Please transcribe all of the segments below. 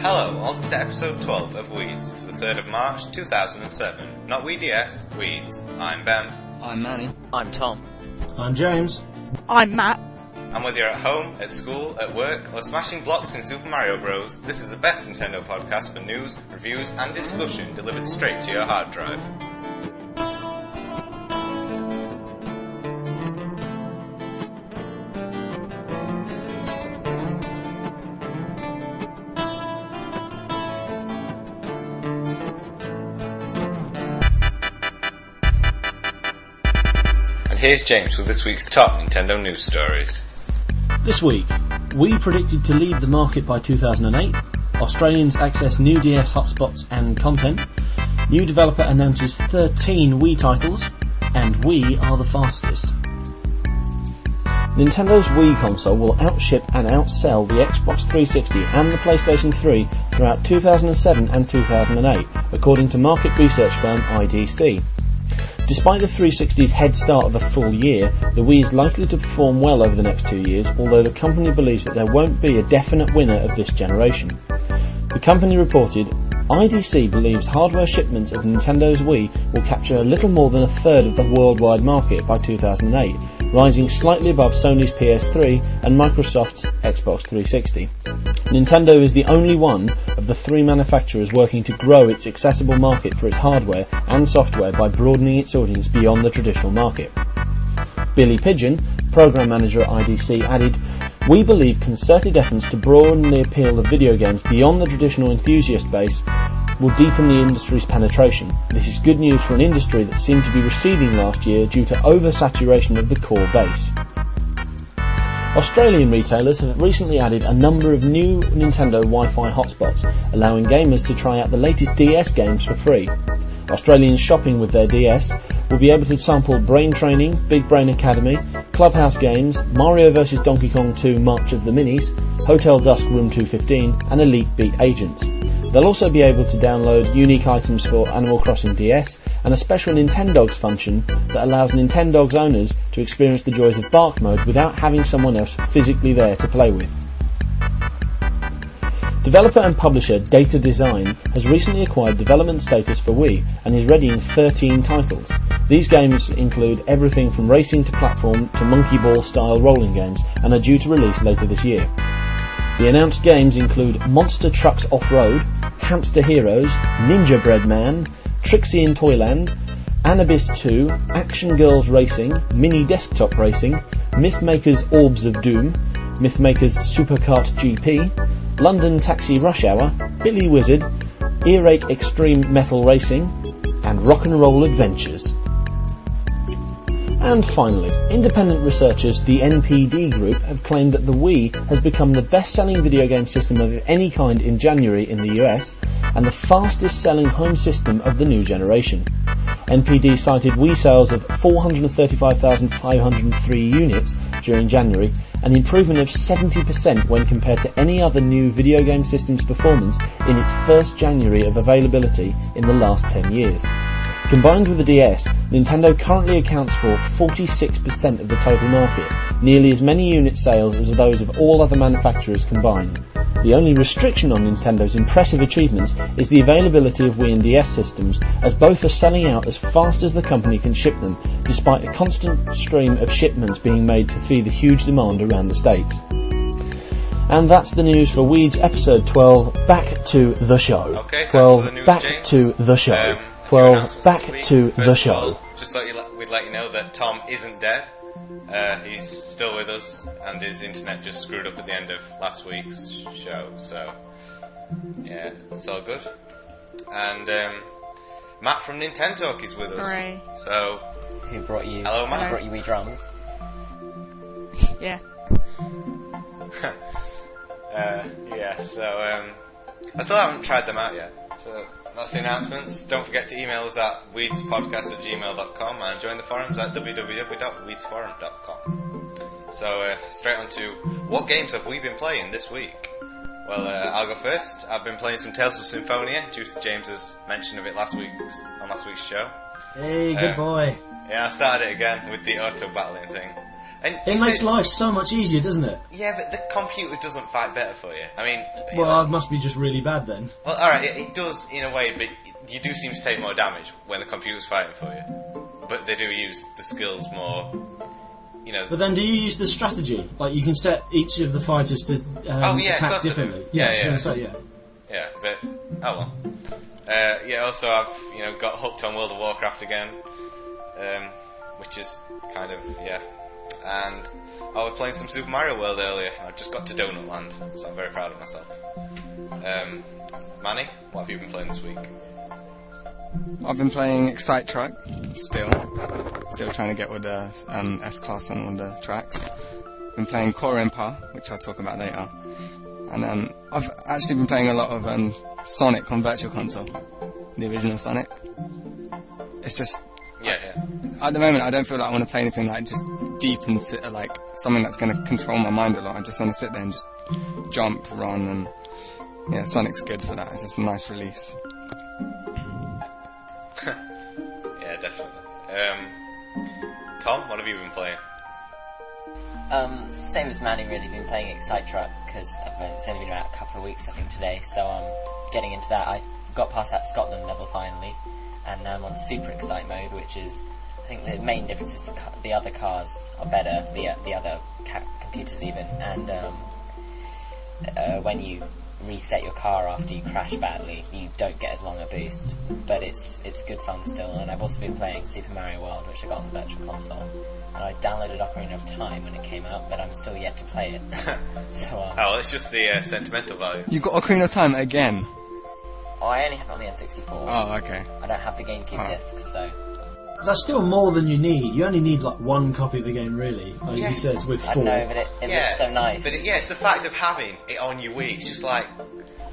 Hello, welcome to episode 12 of WiiDS for the 3rd of March 2007. Not WiiDS, WiiDS. I'm Ben. I'm Manny. I'm Tom. I'm James. I'm Matt. And whether you're at home, at school, at work, or smashing blocks in Super Mario Bros., this is the best Nintendo podcast for news, reviews, and discussion delivered straight to your hard drive. Here's James with this week's top Nintendo news stories. This week, Wii predicted to leave the market by 2008, Australians access new DS hotspots and content, new developer announces 13 Wii titles, and Wii are the fastest. Nintendo's Wii console will outship and outsell the Xbox 360 and the PlayStation 3 throughout 2007 and 2008, according to market research firm IDC. Despite the 360's head start of a full year, the Wii is likely to perform well over the next 2 years, although the company believes that there won't be a definite winner of this generation. The company reported, IDC believes hardware shipments of Nintendo's Wii will capture a little more than a third of the worldwide market by 2008, rising slightly above Sony's PS3 and Microsoft's Xbox 360. Nintendo is the only one of the three manufacturers working to grow its accessible market for its hardware and software by broadening its audience beyond the traditional market. Billy Pigeon, program manager at IDC, added, "We believe concerted efforts to broaden the appeal of video games beyond the traditional enthusiast base will deepen the industry's penetration. This is good news for an industry that seemed to be receding last year due to oversaturation of the core base." Australian retailers have recently added a number of new Nintendo Wi-Fi hotspots, allowing gamers to try out the latest DS games for free. Australians shopping with their DS will be able to sample Brain Training, Big Brain Academy, Clubhouse games, Mario vs Donkey Kong 2 March of the Minis, Hotel Dusk Room 215, and Elite Beat Agents. They'll also be able to download unique items for Animal Crossing DS and a special Nintendogs function that allows Nintendogs owners to experience the joys of Bark Mode without having someone else physically there to play with. Developer and publisher Data Design has recently acquired development status for Wii and is readying 13 titles. These games include everything from racing to platform to monkey ball style rolling games and are due to release later this year. The announced games include Monster Trucks Off-Road, Hamster Heroes, Ninja Bread Man, Trixie in Toyland, Anubis 2, Action Girls Racing, Mini Desktop Racing, Mythmaker's Orbs of Doom, Mythmaker's Superkart GP, London Taxi Rush Hour, Billy Wizard, Earache Extreme Metal Racing, and Rock'n'Roll Adventures. And finally, independent researchers, the NPD Group, have claimed that the Wii has become the best-selling video game system of any kind in January in the US, and the fastest-selling home system of the new generation. NPD cited Wii sales of 435,503 units during January, an improvement of 70% when compared to any other new video game system's performance in its first January of availability in the last 10 years. Combined with the DS, Nintendo currently accounts for 46% of the total market, nearly as many unit sales as those of all other manufacturers combined. The only restriction on Nintendo's impressive achievements is the availability of Wii and DS systems, as both are selling out as fast as the company can ship them, despite a constant stream of shipments being made to feed the huge demand around the States. And that's the news for WiiDS episode 12, back to the show. Okay, 12, for the news, back James. to the show. 12, back to the show. All, just thought we'd let you know that Tom isn't dead. He's still with us, and his internet just screwed up at the end of last week's show, so yeah, it's all good. And Matt from Nintentalk is with us. Hooray. So, Who brought you? hello, Matt. Who brought you Wii drums? Yeah. Yeah, so I still haven't tried them out yet. So that's the announcements. Don't forget to email us at weedspodcast@gmail.com and join the forums at www.weedsforum.com. So straight on to what games have we been playing this week? Well, I'll go first. I've been playing some Tales of Symphonia due to James's mention of it on last week's show. Hey, good boy. Yeah, I started it again with the auto battling thing. And It makes life so much easier, doesn't it? Yeah, but the computer doesn't fight better for you. I mean... Well, it must be just really bad then. Well, alright, it does in a way, but you do seem to take more damage when the computer's fighting for you. But they do use the skills more, you know... But then do you use the strategy? Like, you can set each of the fighters to attack differently. Yeah. Yeah, but... Oh well. Also I've, got hooked on World of Warcraft again. Which is kind of, And I was playing some Super Mario World earlier. I just got to Donut Land, so I'm very proud of myself. Manny, what have you been playing this week? I've been playing Excite Truck, still trying to get with the S-Class on all the tracks. Been playing Core Empire, which I'll talk about later. And I've actually been playing a lot of Sonic on Virtual Console, the original Sonic. It's just... Yeah. At the moment, I don't feel like I want to play anything like just deep and like something that's going to control my mind a lot. I just want to sit there and just jump, run, and yeah, Sonic's good for that. It's just a nice release. Yeah, definitely. Tom, what have you been playing? Same as Manny, really. Been playing Excite Truck because it's only been about a couple of weeks, I think, today. So I'm getting into that. I got past that Scotland level finally. And now I'm on Super Excite mode, which is, I think the main difference is the other cars are better, the other computers even, and when you reset your car after you crash badly, you don't get as long a boost, but it's good fun still. And I've also been playing Super Mario World, which I got on the Virtual Console, and I downloaded Ocarina of Time when it came out, but I'm still yet to play it. It's just the sentimental value. You got Ocarina of Time again? Oh, I only have it on the N64. Oh, okay. I don't have the GameCube disc, so... That's still more than you need. You only need like one copy of the game, really. Like he says, with 4. I know, but it looks so nice. But it's the fact of having it on your Wii. It's just like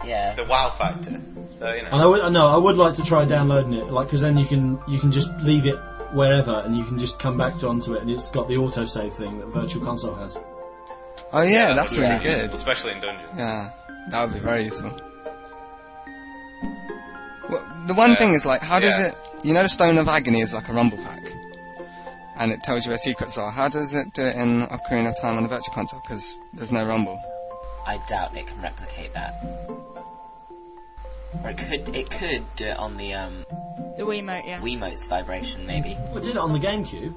the wow factor. So And I would like to try downloading it, like, because then you can just leave it wherever and you can just come back onto it, and it's got the autosave thing that Virtual Console has. Oh yeah, that's really good. Especially in dungeons. Yeah, that would be very useful. Well, the one thing is, like, how does it... You know the Stone of Agony is like a rumble pack, and it tells you where secrets are. How does it do it in Ocarina of Time on the Virtual Console? Because there's no rumble. I doubt it can replicate that. Or it could do it on the Wiimote, yeah. Wiimote's vibration, maybe. Well, it did it on the GameCube.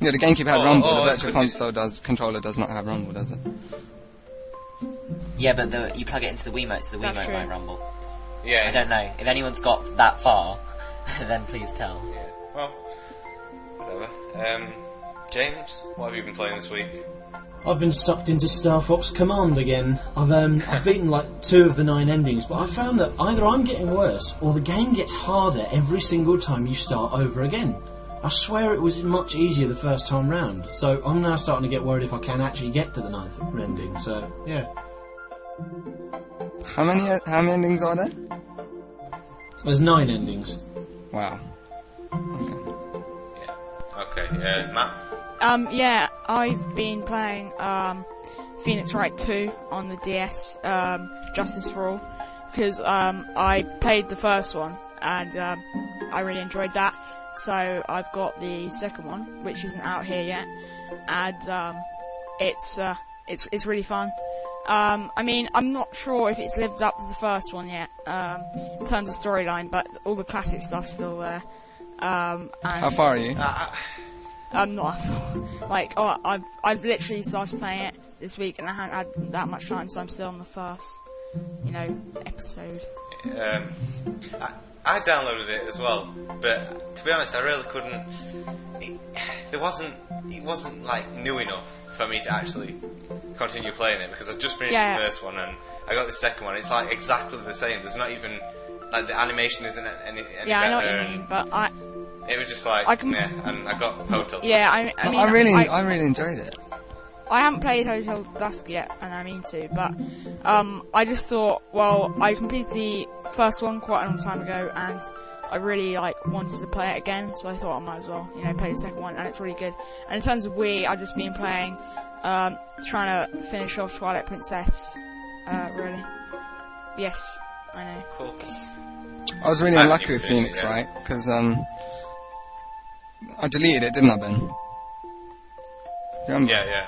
Yeah, the GameCube had rumble. The Virtual Console controller does not have rumble, does it? Yeah, but you plug it into the Wiimote, so the That's Wiimote true. might rumble. Yeah. I don't know. If anyone's got that far, then please tell. Yeah. Well, whatever. James, what have you been playing this week? I've been sucked into Star Fox Command again. I've beaten like 2 of the 9 endings, but I found that either I'm getting worse or the game gets harder every single time you start over again. I swear it was much easier the first time round, so I'm now starting to get worried if I can actually get to the 9th ending. So yeah. How many endings are there? There's 9 endings. Wow. Okay, Matt? I've been playing Phoenix Wright 2 on the DS, Justice for All, because I played the first one and I really enjoyed that, so I've got the second one, which isn't out here yet, and it's really fun. I mean, I'm not sure if it's lived up to the first one yet, in terms of storyline, but all the classic stuff's still there. And how far are you? I'm not. Like, I've literally started playing it this week, and I haven't had that much time, so I'm still on the first, episode. I downloaded it as well, but to be honest, I really couldn't. It wasn't like new enough for me to actually continue playing it, because I just finished the first one and I got the second one. It's like exactly the same. There's not even like the animation isn't any better. I know what you mean, but it was just like and I got Hotel. Yeah, I really enjoyed it. I haven't played Hotel Dusk yet, and I mean to, but I just thought, well, I completed the first one quite a long time ago, and I really wanted to play it again, so I thought I might as well, play the second one, and it's really good. And in terms of Wii, I've just been playing, trying to finish off Twilight Princess, really. Yes, I know. Cool. I was really unlucky with Phoenix, right? Because I deleted it, didn't I, Ben? Remember? Yeah.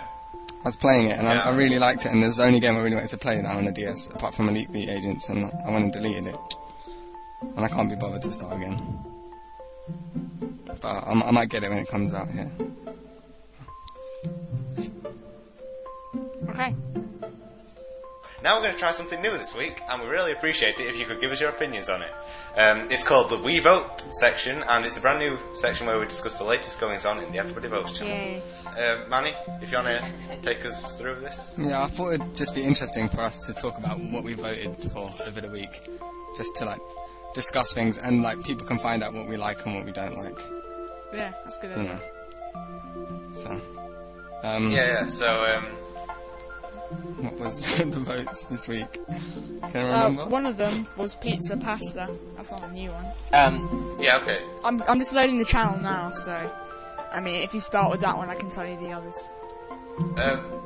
I was playing it, and Yeah. I really liked it, and it was the only game I really wanted to play now on the DS, apart from Elite Beat Agents, and I went and deleted it. And I can't be bothered to start again. But I might get it when it comes out, yeah. Okay. Now we're going to try something new this week, and we really appreciate it if you could give us your opinions on it. It's called the Wii Vote section, and it's a brand new section where we discuss the latest goings on in the Everybody Votes channel. Yay. Manny, if you want to take us through this. Yeah, I thought it'd just be interesting for us to talk about what we voted for over the week. Just to, discuss things, and, people can find out what we like and what we don't like. Yeah, that's a good You idea. know. So, So, what was the votes this week? Can I remember? One of them was pizza pasta. That's one of the new ones. yeah, okay. I'm just loading the channel now, so I mean, if you start with that one, I can tell you the others.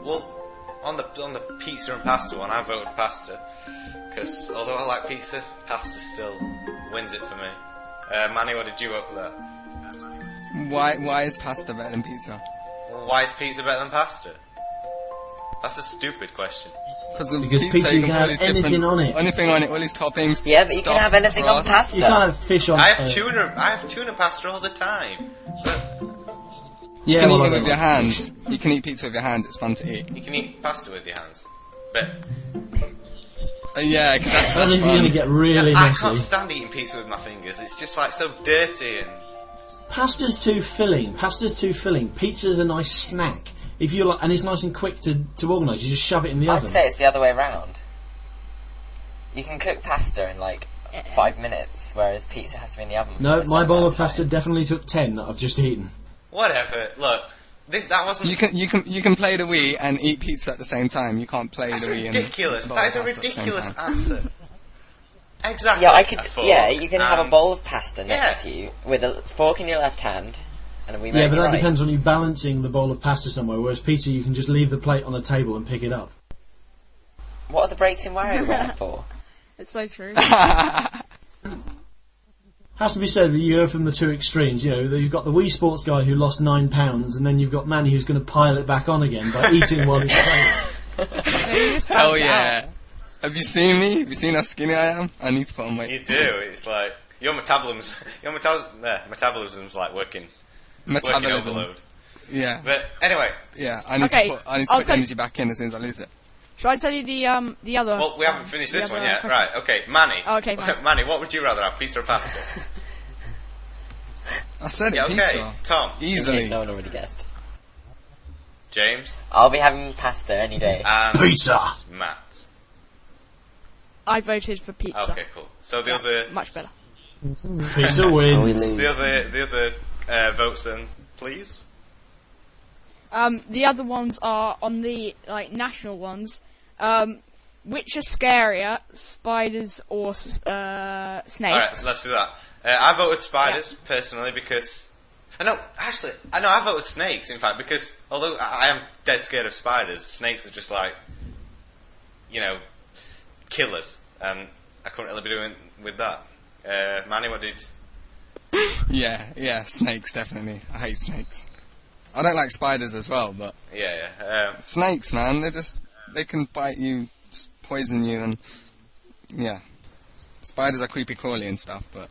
Well, on the pizza and pasta one, I voted pasta because although I like pizza, pasta still wins it for me. Manny, what did you vote for that? Why is pasta better than pizza? Well, why is pizza better than pasta? That's a stupid question. Because pizza you can have anything on it. Anything on it, all these toppings. Yeah, but you can have anything on pasta. You can't have fish on. I have tuna pasta all the time. So You can eat it with your hands. You can eat pizza with your hands. It's fun to eat. you can eat pasta with your hands, but Yeah, because I that's think you're fun. going to get really I messy. can't stand eating pizza with my fingers. It's just so dirty and. Pasta's too filling. Pizza's a nice snack. If you and it's nice and quick to organise. You just shove it in the I'd oven. say it's the other way around. You can cook pasta in 5 minutes, whereas pizza has to be in the oven. No, for a my certain bowl amount of pasta time. definitely took 10 that I've just eaten. Whatever. Look, that wasn't. You can play the Wii and eat pizza at the same time. You can't play That's the Wii ridiculous. and That is a pasta at the same ridiculous time. answer. Exactly. Yeah, I could. I thought. Yeah, you can have a And- bowl of pasta next Yeah. to you with a fork in your left hand and a wee Yeah, in but your that right. depends on you balancing the bowl of pasta somewhere, whereas pizza you can just leave the plate on the table and pick it up. What are the breaks in WarioWare for? It's so true. Has to be said, you go from the two extremes. You know, you've got the Wii Sports guy who lost 9 pounds, and then you've got Manny who's going to pile it back on again by eating while he's playing. No, you just Hell bounce it yeah! Have you seen me? Have you seen how skinny I am? I need to put on weight. You do. It's like your metabolism's working Metabolism. overload. Yeah, But anyway, yeah. I need Okay, to put I'll the tell- energy back in as soon as I lose it. Shall I tell you the other? well, we haven't finished this the one other yet. question? Right? Okay, Manny. Oh, okay, Manny. Manny, what would you rather have, pizza or pasta? I said it, Yeah, okay. pizza. Tom, In Easily. case no one already guessed. James, I'll be having pasta any day. and Pizza! Matt. I voted for pizza. Okay, cool. So the other Much better. Pizza wins. the other votes then, please. The other ones are on the national ones. Which are scarier, spiders or snakes? Alright, let's do that. I voted spiders, personally, because... I voted snakes, in fact, because although I am dead scared of spiders, snakes are just killers, and I couldn't really be doing with that. Manny, what did... Yeah, snakes, definitely. I hate snakes. I don't like spiders as well, but Yeah. snakes, man, they can bite you, poison you, and yeah. Spiders are creepy crawly and stuff, but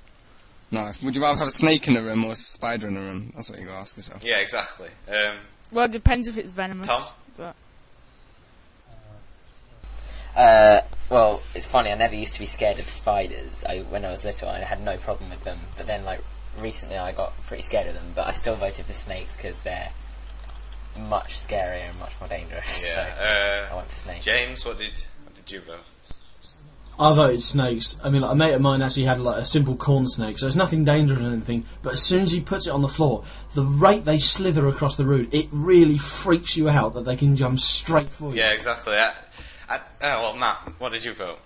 no. Would you rather have a snake in a room or a spider in a room? That's what you gotta ask yourself. Yeah, exactly. Well, it depends if it's venomous. Tom? But Well, it's funny, I never used to be scared of spiders. When I was little, I had no problem with them. But then, recently I got pretty scared of them. But I still voted for snakes because they're much scarier and much more dangerous. Yeah. So I went for snakes. James, what did you vote? I voted snakes. I mean, a mate of mine actually had a simple corn snake, so it's nothing dangerous or anything. But as soon as he puts it on the floor, the rate they slither across the road, it really freaks you out that they can jump straight for you. Yeah, exactly. Well, Matt, what did you vote?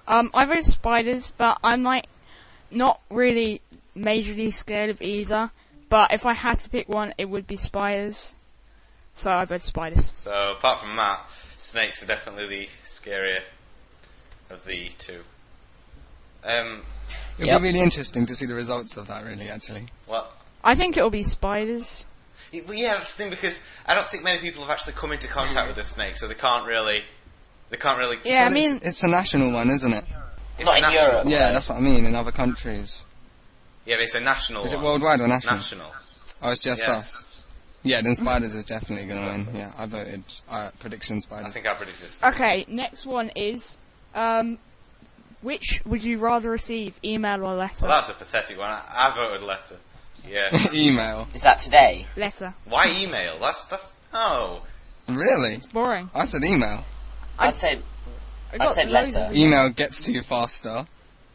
I voted spiders, but I'm not really majorly scared of either. But if I had to pick one, it would be spiders. So I voted spiders. So, apart from Matt, snakes are definitely the scarier of the two. It'll be really interesting to see the results of that, really, actually. Well, I think it'll be spiders. Well, yeah, that's the thing, because I don't think many people have actually come into contact with the snake, so they can't really. Yeah, I Well, mean, it's a national one, isn't it? It's Not in national. Europe. Yeah, that's what I mean. In other countries, Yeah, but it's a national. is it one. worldwide or national? National. Oh, it's just Yeah. us. Yeah, then Spiders is definitely going to win. Yeah, I voted prediction Spiders. I think I predicted. okay, next one is, which would you rather receive, email or letter? Well, that's a pathetic one. I voted letter. Yeah. Email. Is that today? Letter. Why email? That's oh. Really? It's boring. I said email. I'd say I got say loads letter. of- Email gets to you faster.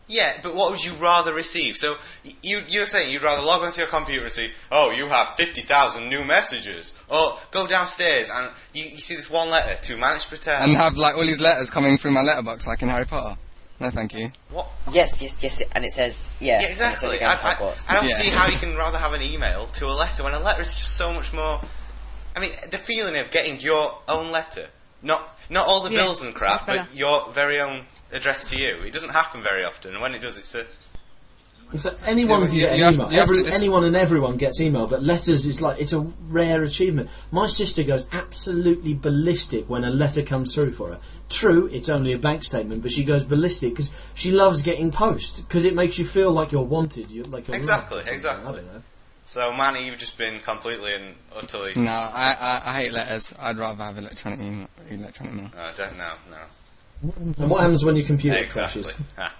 Yeah, but what would you rather receive? So you're saying you'd rather log onto your computer and see, oh, you have 50,000 new messages, or go downstairs and you see this one letter to manage protect. And have like all these letters coming through my letterbox like in Harry Potter. No, thank you. What? Yes, and it says Yeah, And it says exactly. again, Hogwarts. I don't Yeah. see how you can rather have an email to a letter when a letter is just so much more. I mean, the feeling of getting your own letter, not all the Yeah, bills and it's crap, much but better. your very own addressed to you. It doesn't happen very often, and when it does, it's a. So anyone Yeah, can you- get an you have- email. you have to dis- Anyone and everyone gets email, but letters is like, it's a rare achievement. My sister goes absolutely ballistic when a letter comes through for her. True, it's only a bank statement, but she goes ballistic because she loves getting post, because it makes you feel like you're wanted. You're like you're Exactly, loved or something, exactly. I don't know. So, Manny, you've just been completely and utterly. No, I hate letters. I'd rather have electronic mail. No. And what happens when your computer Exactly. crashes? Ah.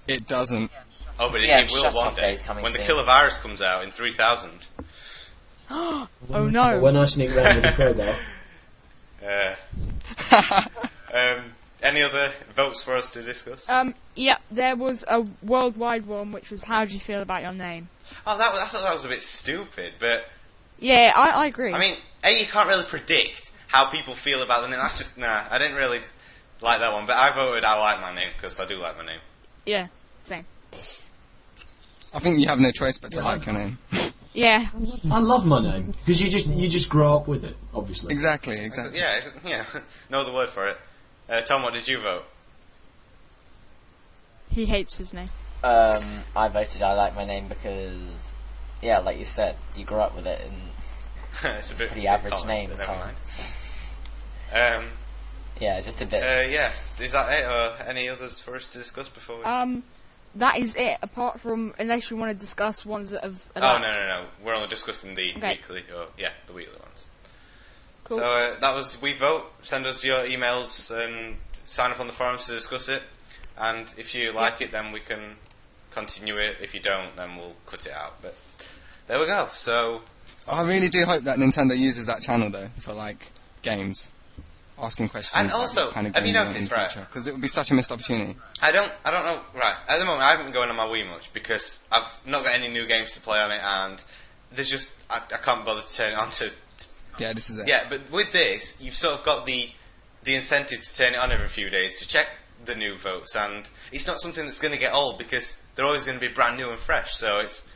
It doesn't. Oh, but Yeah, it will shut-off one day. day's coming When the soon. killer virus comes out in 3000. Oh no. When I sneak round with a crowbar. Any other votes for us to discuss? Yeah, there was a worldwide one, which was how do you feel about your name? I thought that was a bit stupid, but Yeah, I agree. I mean, you can't really predict how people feel about the name. That's just I didn't really like that one. But I voted I like my name because I do like my name. yeah, same. I think you have no choice but to like your name. Yeah, I love my name because you just grow up with it, obviously. Exactly. Yeah, no other word for it. Tom, what did you vote? he hates his name. I voted I like my name because, yeah, like you said, you grew up with it, and It's a bit pretty average common, name, but never Tom. mind. Yeah, just a bit. Yeah, is that it, or any others for us to discuss before we... That is it. Apart from unless you want to discuss ones that have. Oh, elapsed. no. We're only discussing the Okay. weekly, the weekly ones. Cool. So that was We Vote. Send us your emails and sign up on the forums to discuss it. And if you like it, then we can continue it. If you don't, then we'll cut it out. But there we go. So I really do hope that Nintendo uses that channel though for like games, asking questions. And about also, what kind of have you game want in noticed, the right? future, because it would be such a missed opportunity. I don't know. Right at the moment, I haven't been going on my Wii much because I've not got any new games to play on it, and there's just I can't bother to turn it on to. Yeah, this is it. Yeah, but with this, you've sort of got the incentive to turn it on every few days to check the new votes, and it's not something that's going to get old because they're always going to be brand new and fresh. So it's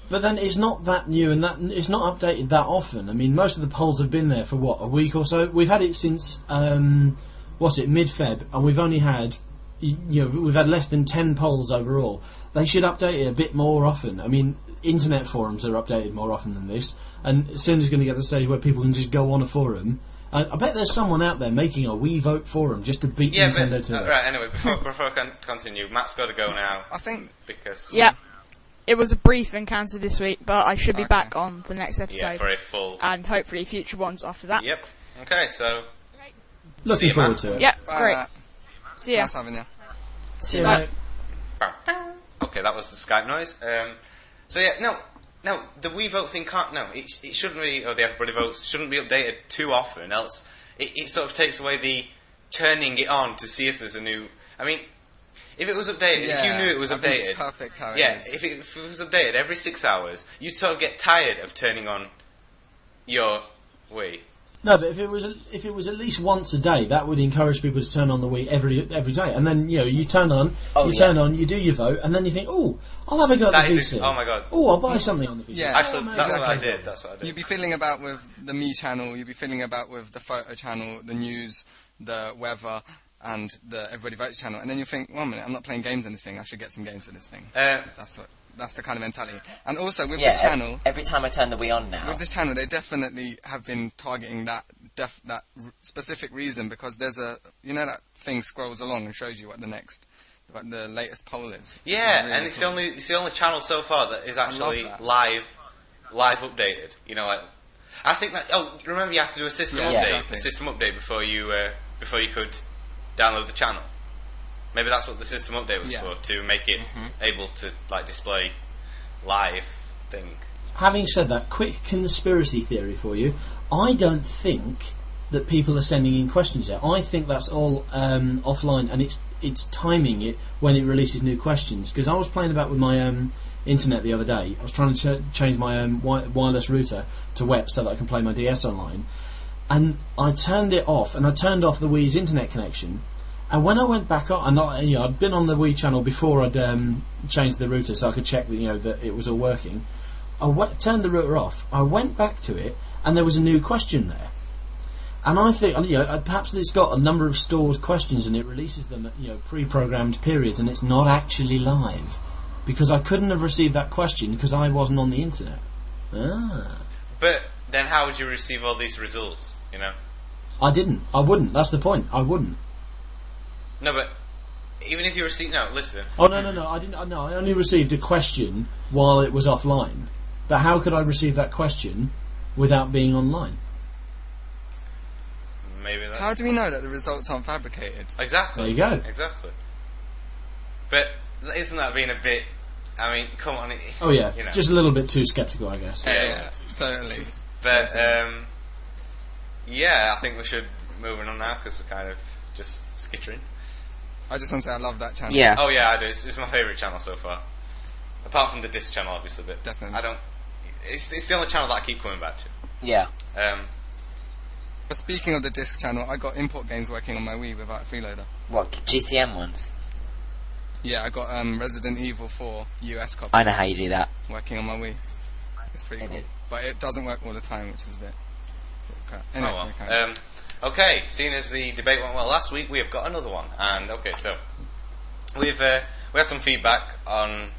But then it's not that new and that it's not updated that often. I mean, most of the polls have been there for what, a week or so. We've had it since mid-Feb, and we've only had we've had less than 10 polls overall. They should update it a bit more often. I mean, internet forums are updated more often than this, and soon is going to get to the stage where people can just go on a forum. I bet there's someone out there making a Wii Vote forum just to beat yeah. Nintendo But to it. right, anyway, before I continue, Matt's got to go now I think because Yeah, it was a brief encounter this week, but I should be Okay. back on the next episode, yeah, for a full. and hopefully future ones after that. Yep. Okay, so See Looking you, forward man. to it. Yeah, bye, great. Matt. See ya. Nice having you. See you, Bye. mate. okay, that was the Skype noise. So yeah, no, the Wii Vote thing can't. No, it shouldn't be. Or the Everybody Votes shouldn't be updated too often, else it sort of takes away the turning it on to see if there's a new. I mean, if it was updated, if you knew it was I think updated, it's perfect how it yeah, is. if it was updated every 6 hours, you'd sort of get tired of turning on your Wii. No, but if it was at least once a day, that would encourage people to turn on the Wii every day. And then you turn on, you do your vote, and then you think, oh, I'll have a go at That the is VC. oh my god. Oh, I'll buy something on the VC. Yeah. Actually, Oh, that's what I exactly. did. That's what I did. You'd be feeling about with the Me channel, you'd be feeling about with the Photo channel, the news, the weather, and the Everybody Votes channel, and then you think, 1 minute, I'm not playing games on this thing, I should get some games for this thing. That's what that's the kind of mentality. And also with Yeah, this channel, every time I turn the Wii on now, with this channel, they definitely have been targeting that specific reason, because there's a, you know, that thing scrolls along and shows you what the latest poll is. Yeah, really and it's cool. the only channel so far that is actually that. live updated. You know, like, I think that. Oh, remember you have to do a system Yeah, update, exactly. a system update before you could download the channel. Maybe that's what the system update was for, to make it able to like display live thing. Having said that, quick conspiracy theory for you. I don't think that people are sending in questions yet. I think that's all offline, and it's timing it when it releases new questions. Because I was playing about with my internet the other day. I was trying to change my wireless router to WEP so that I can play my DS online, and I turned it off, and I turned off the Wii's internet connection. And when I went back on, and I'd been on the Wii channel before I'd changed the router so I could check that that it was all working. I turned the router off. I went back to it, and there was a new question there. And I think, perhaps it's got a number of stored questions, and it releases them at pre-programmed periods, and it's not actually live, because I couldn't have received that question because I wasn't on the internet. But then, how would you receive all these results? You know. I didn't. I wouldn't. That's the point. I wouldn't. No, but even if you receive, listen. Oh no! I didn't. No, I only received a question while it was offline. But how could I receive that question without being online? Maybe that. How do we know that the results aren't fabricated? Exactly. There you go. Exactly. But isn't that being a bit? I mean, come on. Oh yeah, You know. just a little bit too sceptical, I guess. Yeah, totally. But yeah, I think we should move on now because we're kind of just skittering. I just want to say I love that channel. yeah. Oh yeah, I do. It's my favourite channel so far, apart from the disc channel, obviously. But Definitely. I don't. It's the only channel that I keep coming back to. Yeah. But speaking of the disc channel, I got import games working on my Wii without a freeloader. What, GCM ones? Yeah, I got Resident Evil 4 US copy I know how you do that. working on my Wii. It's pretty I cool. did. But it doesn't work all the time, which is a bit crap. Anyway, Oh okay. well. Okay, seeing as the debate went well last week, we have got another one. And okay, so we had some feedback on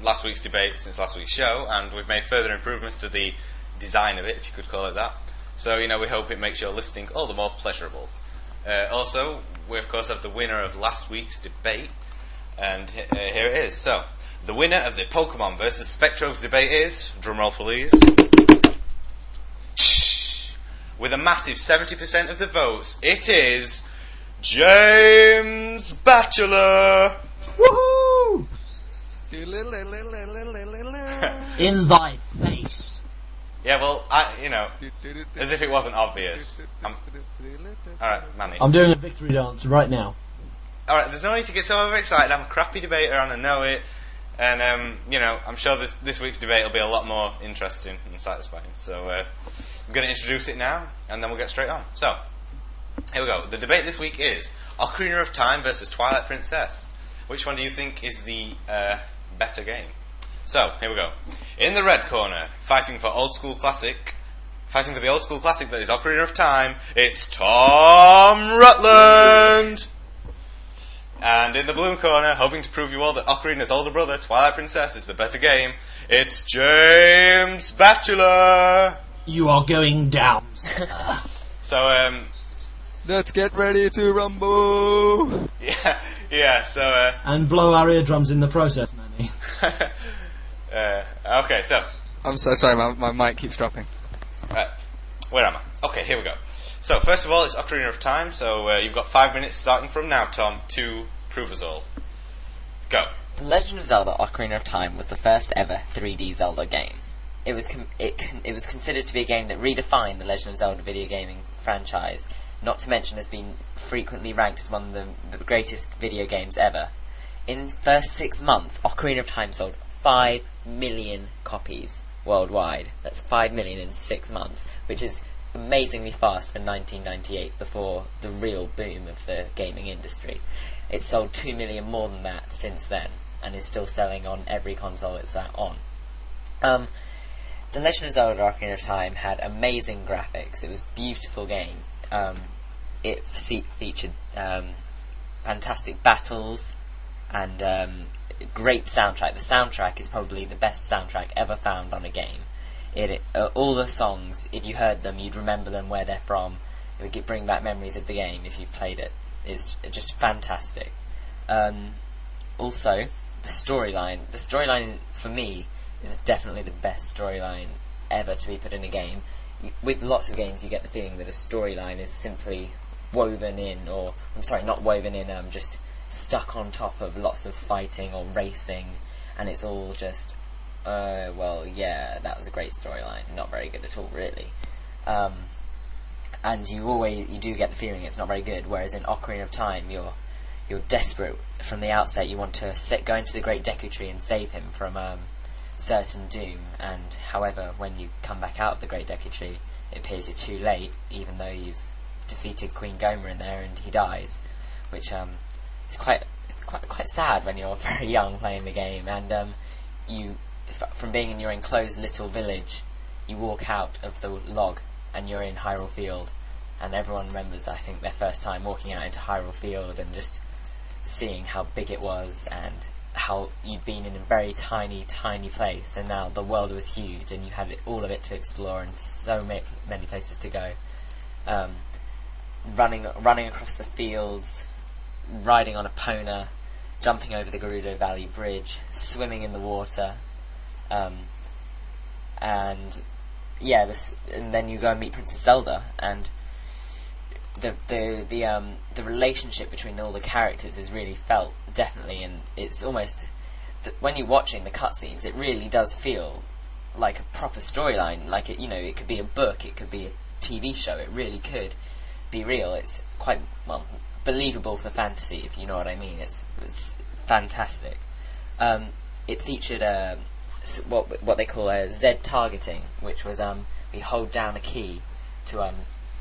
last week's debate since last week's show, and we've made further improvements to the design of it, if you could call it that. So we hope it makes your listening all the more pleasurable. Also, we of course have the winner of last week's debate, and here it is. So, the winner of the Pokemon versus Spectros debate is, drumroll please, with a massive 70% of the votes, it is James Batchelor. Woohoo! In thy face. Yeah, well, as if it wasn't obvious. Alright, Manny. I'm doing a victory dance right now. Alright, there's no need to get so overexcited. I'm a crappy debater and I know it. And, I'm sure this week's debate will be a lot more interesting and satisfying. So, I'm going to introduce it now, and then we'll get straight on. So, here we go. The debate this week is Ocarina of Time versus Twilight Princess. Which one do you think is the better game? So, here we go. In the red corner, fighting for the old school classic that is Ocarina of Time, it's Tom Rutland! And in the blue corner, hoping to prove you all that Ocarina's older brother, Twilight Princess, is the better game, it's James Batchelor! You are going down. So, Let's get ready to rumble! so, And blow our eardrums in the process, Manny. okay, so, I'm so sorry, my mic keeps dropping. where am I? Okay, here we go. So, first of all, it's Ocarina of Time, so you've got 5 minutes starting from now, Tom, to prove us all. Go. The Legend of Zelda: Ocarina of Time was the first ever 3D Zelda game. It was considered to be a game that redefined the Legend of Zelda video gaming franchise, not to mention has been frequently ranked as one of the greatest video games ever. In the first 6 months, Ocarina of Time sold 5 million copies worldwide. That's 5 million in 6 months, which is amazingly fast for 1998, before the real boom of the gaming industry. It's sold 2 million more than that since then, and is still selling on every console it's on. The Legend of Zelda: Ocarina of Time had amazing graphics. It was a beautiful game. It featured fantastic battles, and great soundtrack. The soundtrack is probably the best soundtrack ever found on a game. All the songs, if you heard them, you'd remember them, where they're from. It would bring back memories of the game if you've played it. It's just fantastic. Also, the storyline. The storyline, for me, is definitely the best storyline ever to be put in a game. With lots of games, you get the feeling that a storyline is simply woven in, or, I'm sorry, not woven in, just stuck on top of lots of fighting or racing, and it's all just, well, yeah, that was a great storyline. Not very good at all, really. And you do get the feeling it's not very good, whereas in Ocarina of Time, you're desperate from the outset. You want to go into the Great Deku Tree and save him from certain doom, and however, when you come back out of the Great Deku Tree, it appears you're too late, even though you've defeated Queen Gohma in there and he dies, which is quite sad when you're very young playing the game. And from being in your enclosed little village, you walk out of the log and you're in Hyrule Field, and everyone remembers, I think, their first time walking out into Hyrule Field and just seeing how big it was and how you'd been in a very tiny place, and now the world was huge and you had all of it to explore and so many places to go. Running across the fields, riding on a Epona, jumping over the Gerudo Valley Bridge, swimming in the water, and then you go and meet Princess Zelda, and the relationship between all the characters is really felt, definitely, and it's almost, when you're watching the cutscenes, it really does feel like a proper storyline. Like, it could be a book, it could be a TV show, it really could be real. It's quite, well, believable for fantasy, if you know what I mean. It was fantastic. It featured what they call Z targeting, which was we hold down a key to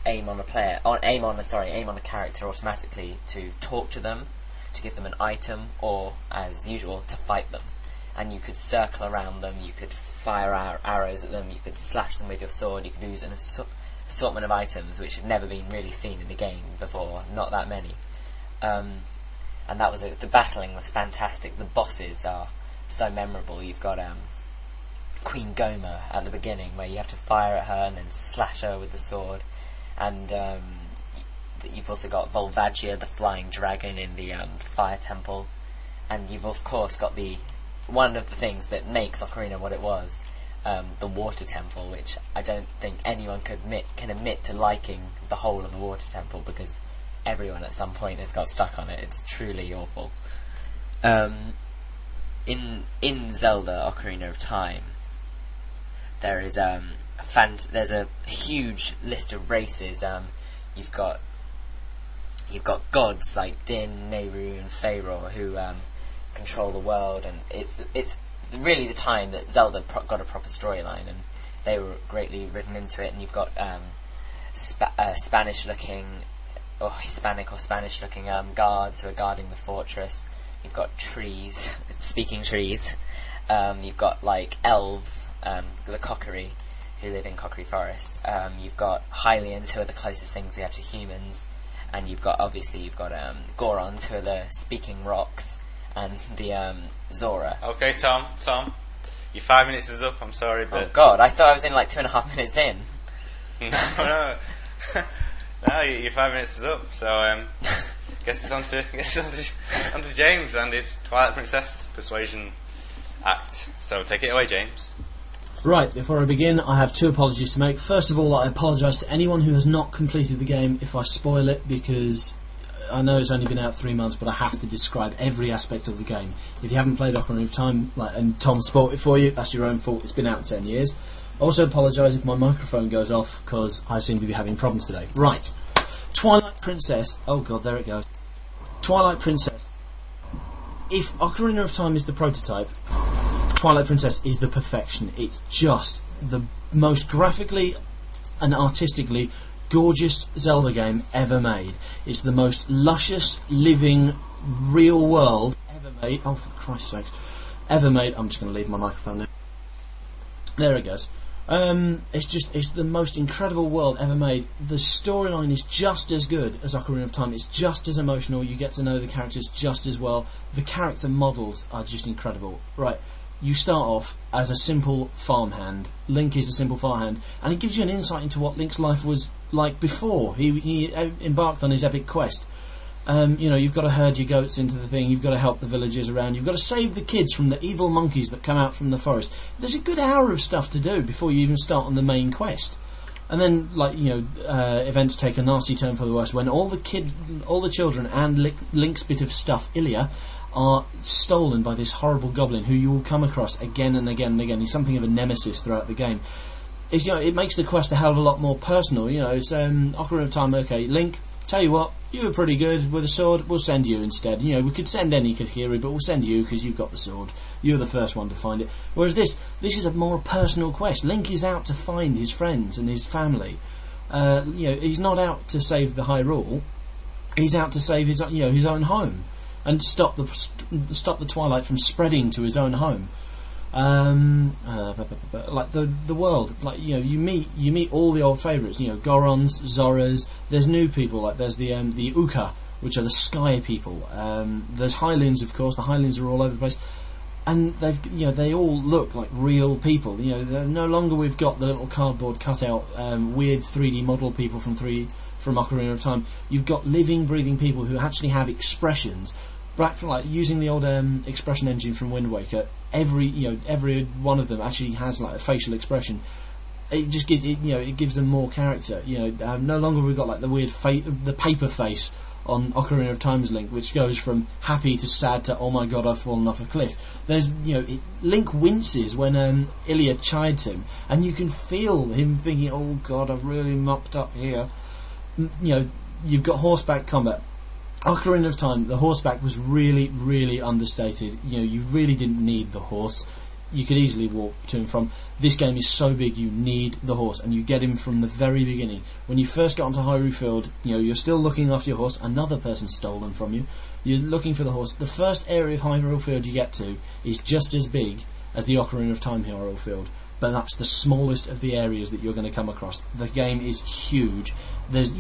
aim on a character automatically to talk to them, to give them an item, or as usual to fight them. And you could circle around them, you could fire arrows at them, you could slash them with your sword, you could use an assortment of items which had never been really seen in the game before, not that many. And that was the battling was fantastic. The bosses are so memorable. You've got Queen Gohma at the beginning, where you have to fire at her and then slash her with the sword, and you've also got Volvagia, the flying dragon in the fire temple, and you've of course got one of the things that makes Ocarina what it was, the water temple, which I don't think anyone can admit to liking the whole of the water temple, because everyone at some point has got stuck on it. It's truly awful. In Zelda Ocarina of Time, there's a huge list of races. You've got gods like Din, Nehru, and Faeror who control the world, and it's really the time that Zelda got a proper storyline, and they were greatly written into it. And you've got Spanish-looking or Hispanic or Spanish-looking guards who are guarding the fortress. You've got trees, speaking trees. You've got like elves, the Kokiri, who live in Kokiri Forest. You've got Hylians, who are the closest things we have to humans, and you've got Gorons, who are the speaking rocks, and the Zora. Okay, Tom, your 5 minutes is up. I'm sorry, but oh god, I thought I was in like 2.5 minutes in. No, your 5 minutes is up. So guess it's on to James and his Twilight Princess Persuasion Act. So take it away, James. Right, before I begin, I have two apologies to make. First of all, I apologise to anyone who has not completed the game if I spoil it, because I know it's only been out 3 months, but I have to describe every aspect of the game. If you haven't played Ocarina of Time, and Tom spoiled it for you, that's your own fault. It's been out 10 years. I also apologise if my microphone goes off, because I seem to be having problems today. Right, Twilight Princess. Oh god, there it goes. Twilight Princess. If Ocarina of Time is the prototype, Twilight Princess is the perfection. It's just the most graphically and artistically gorgeous Zelda game ever made. It's the most luscious, living, real world ever made. Oh, for Christ's sakes. Ever made. I'm just going to leave my microphone now. There it goes. It's the most incredible world ever made. The storyline is just as good as Ocarina of Time. It's just as emotional. You get to know the characters just as well. The character models are just incredible. Right, you start off as a simple farmhand. Link is a simple farmhand, and it gives you an insight into what Link's life was like before he embarked on his epic quest. You've got to herd your goats into the thing, you've got to help the villagers around, you've got to save the kids from the evil monkeys that come out from the forest. There's a good hour of stuff to do before you even start on the main quest. And then, events take a nasty turn for the worse when all the children and Link's bit of stuff, Ilia, are stolen by this horrible goblin who you will come across again and again and again. He's something of a nemesis throughout the game. It makes the quest a hell of a lot more personal. It's Ocarina of Time, okay, Link, tell you what, you were pretty good with a sword, we'll send you instead. We could send any Kakiri, but we'll send you because you've got the sword. You're the first one to find it. Whereas this is a more personal quest. Link is out to find his friends and his family. He's not out to save the Hyrule. He's out to save his own home and stop the Twilight from spreading to his own home. Like the world, you meet all the old favourites, Gorons, Zoras. There's new people, like there's the Uka, which are the sky people. There's Hylians, of course. The Hylians are all over the place, and they all look like real people. No longer we've got the little cardboard cutout, weird 3D model people from Ocarina of Time. You've got living, breathing people who actually have expressions. Back from using the old expression engine from Wind Waker, every one of them actually has a facial expression. It just gives it gives them more character. No longer we've got the weird the paper face on Ocarina of Time's Link, which goes from happy to sad to oh my god, I've fallen off a cliff. There's Link winces when Ilia chides him, and you can feel him thinking, oh god, I've really mucked up here. You've got horseback combat. Ocarina of Time, the horseback was really, really understated. You really didn't need the horse. You could easily walk to and from. This game is so big, you need the horse, and you get him from the very beginning. When you first got onto Hyrule Field, you're still looking after your horse. Another person stole them from you. You're looking for the horse. The first area of Hyrule Field you get to is just as big as the Ocarina of Time Hyrule Field, but that's the smallest of the areas that you're going to come across. The game is huge. There's,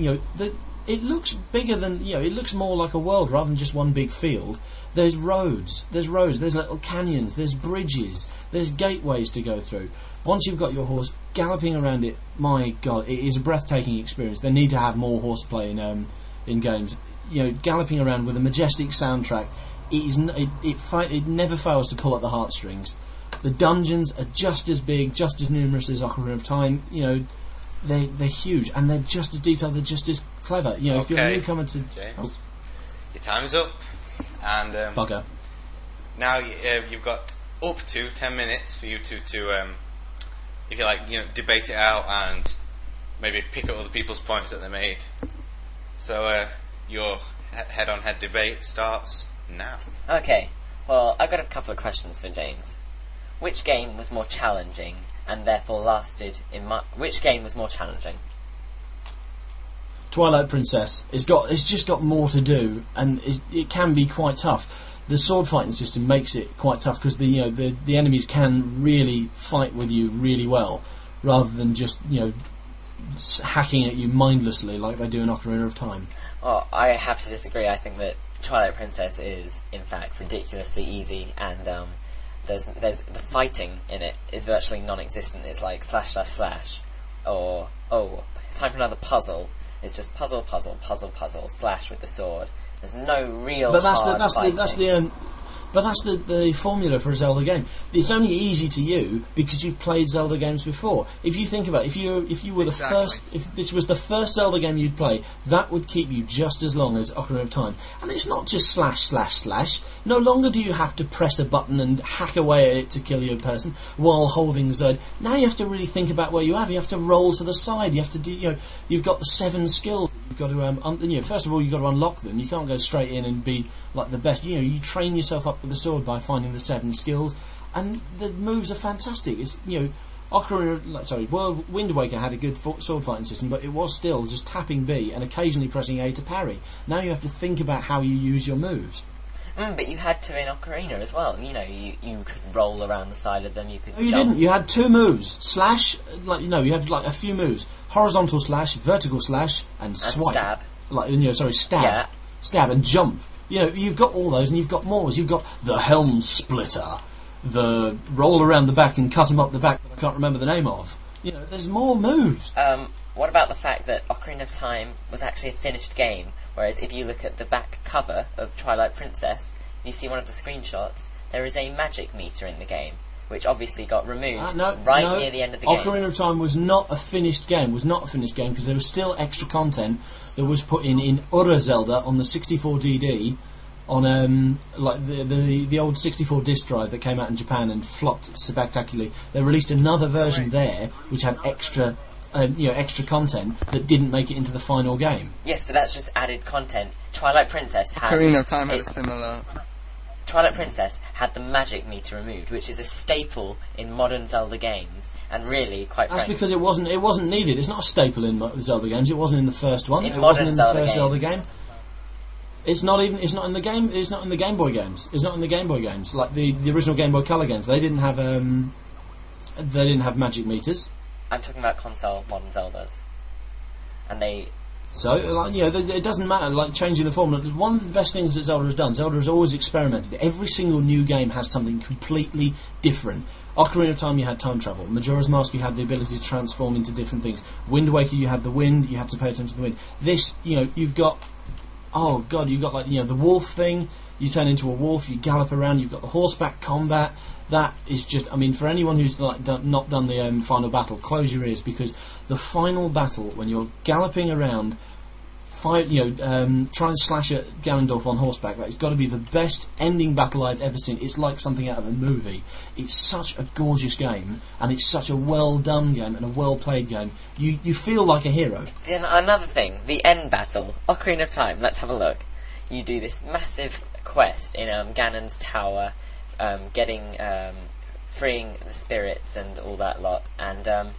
it looks bigger than, it looks more like a world rather than just one big field. There's roads, there's little canyons, there's bridges, there's gateways to go through. Once you've got your horse galloping around it, my god, it is a breathtaking experience. They need to have more horseplay in games. Galloping around with a majestic soundtrack, it never fails to pull at the heartstrings. The dungeons are just as big, just as numerous as Ocarina of Time. They're huge, and they're just as detailed, they're just as clever. If you're a newcomer to... James, your time's up, and... bugger. Now you've got up to 10 minutes for you to if you like, debate it out and maybe pick up other people's points that they made. So your head-on-head debate starts now. Okay, well, I've got a couple of questions for James. Which game was more challenging and therefore lasted which game was more challenging? Twilight Princess. It's just got more to do, and it can be quite tough. The sword fighting system makes it quite tough because the enemies can really fight with you really well, rather than just hacking at you mindlessly like they do in Ocarina of Time. Well, I have to disagree. I think that Twilight Princess is in fact ridiculously easy, and there's the fighting in it is virtually non-existent. It's like slash slash slash, or time for another puzzle. It's just puzzle slash with the sword. There's no real. But that's the formula for a Zelda game. It's only easy to you because you've played Zelda games before. If you think about it, if you were the first, if this was the first Zelda game you'd play, that would keep you just as long as Ocarina of Time. And it's not just slash slash slash. No longer do you have to press a button and hack away at it to kill your person while holding the Zone. Now you have to really think about where you have. You have to roll to the side. You have to do. You've got the 7 skills. You've got to first of all you've got to unlock them. You can't go straight in and be like the best. You train yourself up with the sword by finding the 7 skills, and the moves are fantastic. It's Wind Waker had a good sword fighting system, but it was still just tapping B and occasionally pressing A to parry. Now you have to think about how you use your moves. But you had to in Ocarina as well. You know, you could roll around the side of them. You could. No, you jump. didn't. You had 2 moves: slash, you had like a few moves: horizontal slash, vertical slash, and swipe. Stab. Stab. Yeah. Stab and jump. You know, you've got all those, and you've got more. You've got the helm splitter, the roll around the back and cut them up the back that I can't remember the name of. You know, there's more moves. What about the fact that Ocarina of Time was actually a finished game, whereas if you look at the back cover of Twilight Princess, you see one of the screenshots, there is a magic meter in the game, which obviously got removed near the end of the game. Ocarina of Time was not a finished game, because there was still extra content that was put in other Zelda on the 64DD, on the old 64 disc drive that came out in Japan and flopped spectacularly. They released another version there, which had extra content that didn't make it into the final game. Yes, but that's just added content. Twilight Princess had... Ocarina of Time had a similar... Twilight Princess had the magic meter removed, which is a staple in modern Zelda games, and really, quite frankly... That's because it wasn't needed. It's not a staple in Zelda games. It wasn't in the first one. It wasn't in the Zelda first Zelda games. game. It's not in the game. It's not in the Game Boy games. It's not in the Game Boy games. Like the original Game Boy Color games, they didn't have magic meters. I'm talking about console modern Zeldas, and they. So, it doesn't matter, changing the formula. One of the best things that Zelda has done, Zelda has always experimented. Every single new game has something completely different. Ocarina of Time, you had time travel. Majora's Mask, you had the ability to transform into different things. Wind Waker, you had the wind, you had to pay attention to the wind. This, you've got... Oh, God, you've got, the wolf thing. You turn into a wolf, you gallop around, you've got the horseback combat. That is just... for anyone who's not done the final battle, close your ears, because the final battle, when you're galloping around, trying to slash at Ganondorf on horseback, that has got to be the best ending battle I've ever seen. It's like something out of a movie. It's such a gorgeous game, and it's such a well-done game and a well-played game. You feel like a hero. Then another thing, the end battle, Ocarina of Time, let's have a look. You do this massive quest in Ganon's tower, freeing the spirits and all that lot, and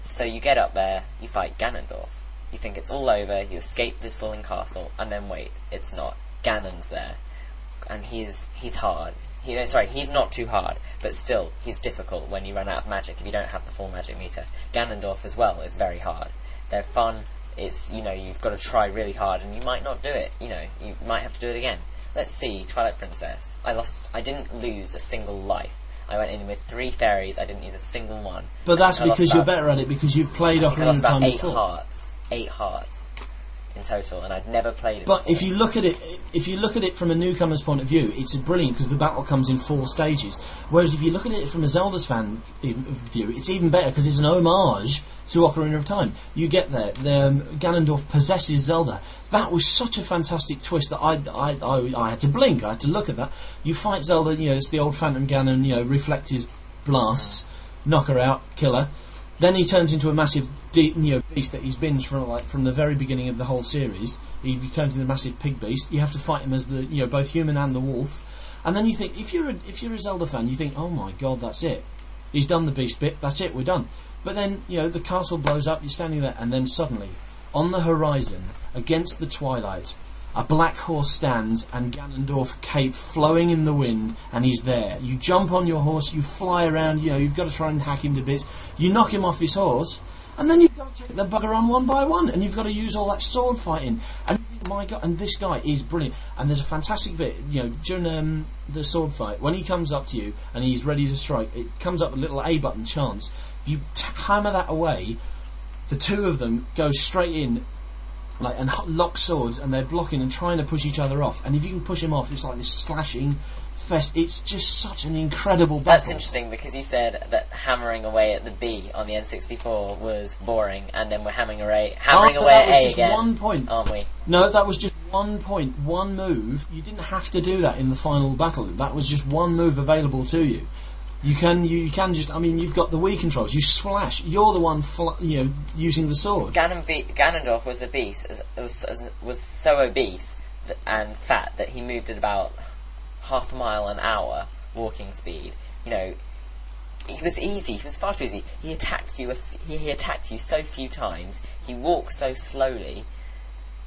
so you get up there, you fight Ganondorf. You think it's all over, you escape the falling castle, and then wait, it's not. Ganon's there, and he's hard. He's not too hard, but still, he's difficult when you run out of magic if you don't have the full magic meter. Ganondorf as well is very hard. They're fun, you've got to try really hard, and you might not do it, you might have to do it again. Let's see, Twilight Princess. I didn't lose a single life. I went in with 3 fairies, I didn't use a single one. But that's because you're better at it, because you've played Ocarina of Time before. 8 hearts in total, and I'd never played it But before. if you look at it from a newcomer's point of view, it's brilliant because the battle comes in 4 stages. Whereas if you look at it from a Zelda's fan view, it's even better because it's an homage to Ocarina of Time. You get there, Ganondorf possesses Zelda. That was such a fantastic twist that I had to blink. I had to look at that. You fight Zelda, it's the old Phantom Ganon, reflect his blasts, knock her out, kill her. Then he turns into a massive beast that he's binged from the very beginning of the whole series. He turns into a massive pig beast. You have to fight him as the both human and the wolf. And then you think, if you're a Zelda fan, you think, oh my God, that's it. He's done the beast bit. That's it. We're done. But then the castle blows up. You're standing there, and then suddenly, on the horizon, against the twilight, a black horse stands, and Ganondorf cape flowing in the wind, and he's there. You jump on your horse, you fly around, you've got to try and hack him to bits. You knock him off his horse, and then you've got to take the bugger on one by one, and you've got to use all that sword fighting. And you think, my God, and this guy is brilliant. And there's a fantastic bit, during the sword fight, when he comes up to you, and he's ready to strike, it comes up a little A button chance. If you hammer that away, the two of them go straight in, and lock swords, and they're blocking and trying to push each other off. And if you can push him off, it's like this slashing fest. It's just such an incredible battle. That's interesting because you said that hammering away at the B on the N64 was boring, and then we're hammering away at A again. 1 point, aren't we? No, that was just 1 point, 1 move. You didn't have to do that in the final battle. That was just 1 move available to you. You can just. You've got the Wii controls. You slash. You're the one, using the sword. Ganondorf was a beast. Was so obese and fat that he moved at about half a mile an hour walking speed. He was easy. He was far too easy. He attacked you. He attacked you so few times. He walked so slowly.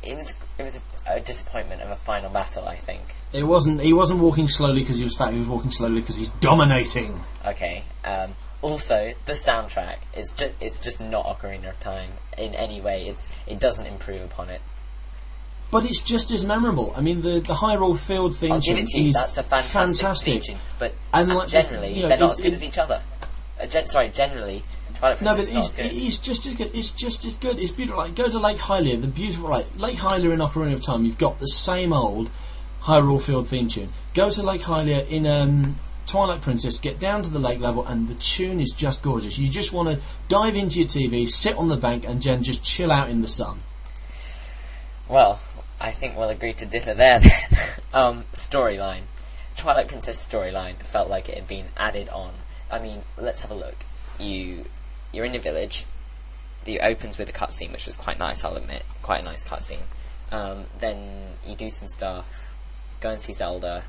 it was a disappointment of a final battle, I think. He wasn't walking slowly because he was fat. He was walking slowly because he's dominating. Okay. Also, the soundtrack it's just not Ocarina of Time in any way. It doesn't improve upon it. But it's just as memorable. I mean, the Hyrule Field theme I'll give tune it to you. is That's a fantastic theme tune, but generally you know, they're not as good as each other. Generally, Twilight No, Princess but is not good. it's just as good. It's just as good. It's beautiful. Like, go to Lake Hylia, the beautiful Lake Hylia in Ocarina of Time. You've got the same old Hyrule Field theme tune. Go to Lake Hylia in Twilight Princess. Get down to the lake level, and the tune is just gorgeous. You just want to dive into your TV, sit on the bank, and just chill out in the sun. Well, I think we'll agree to differ there. Storyline. Twilight Princess storyline felt like it had been added on. I mean, let's have a look. You're in a village. It opens with a cutscene, which was quite nice, I'll admit. Quite a nice cutscene. Then you do some stuff. Go and see Zelda.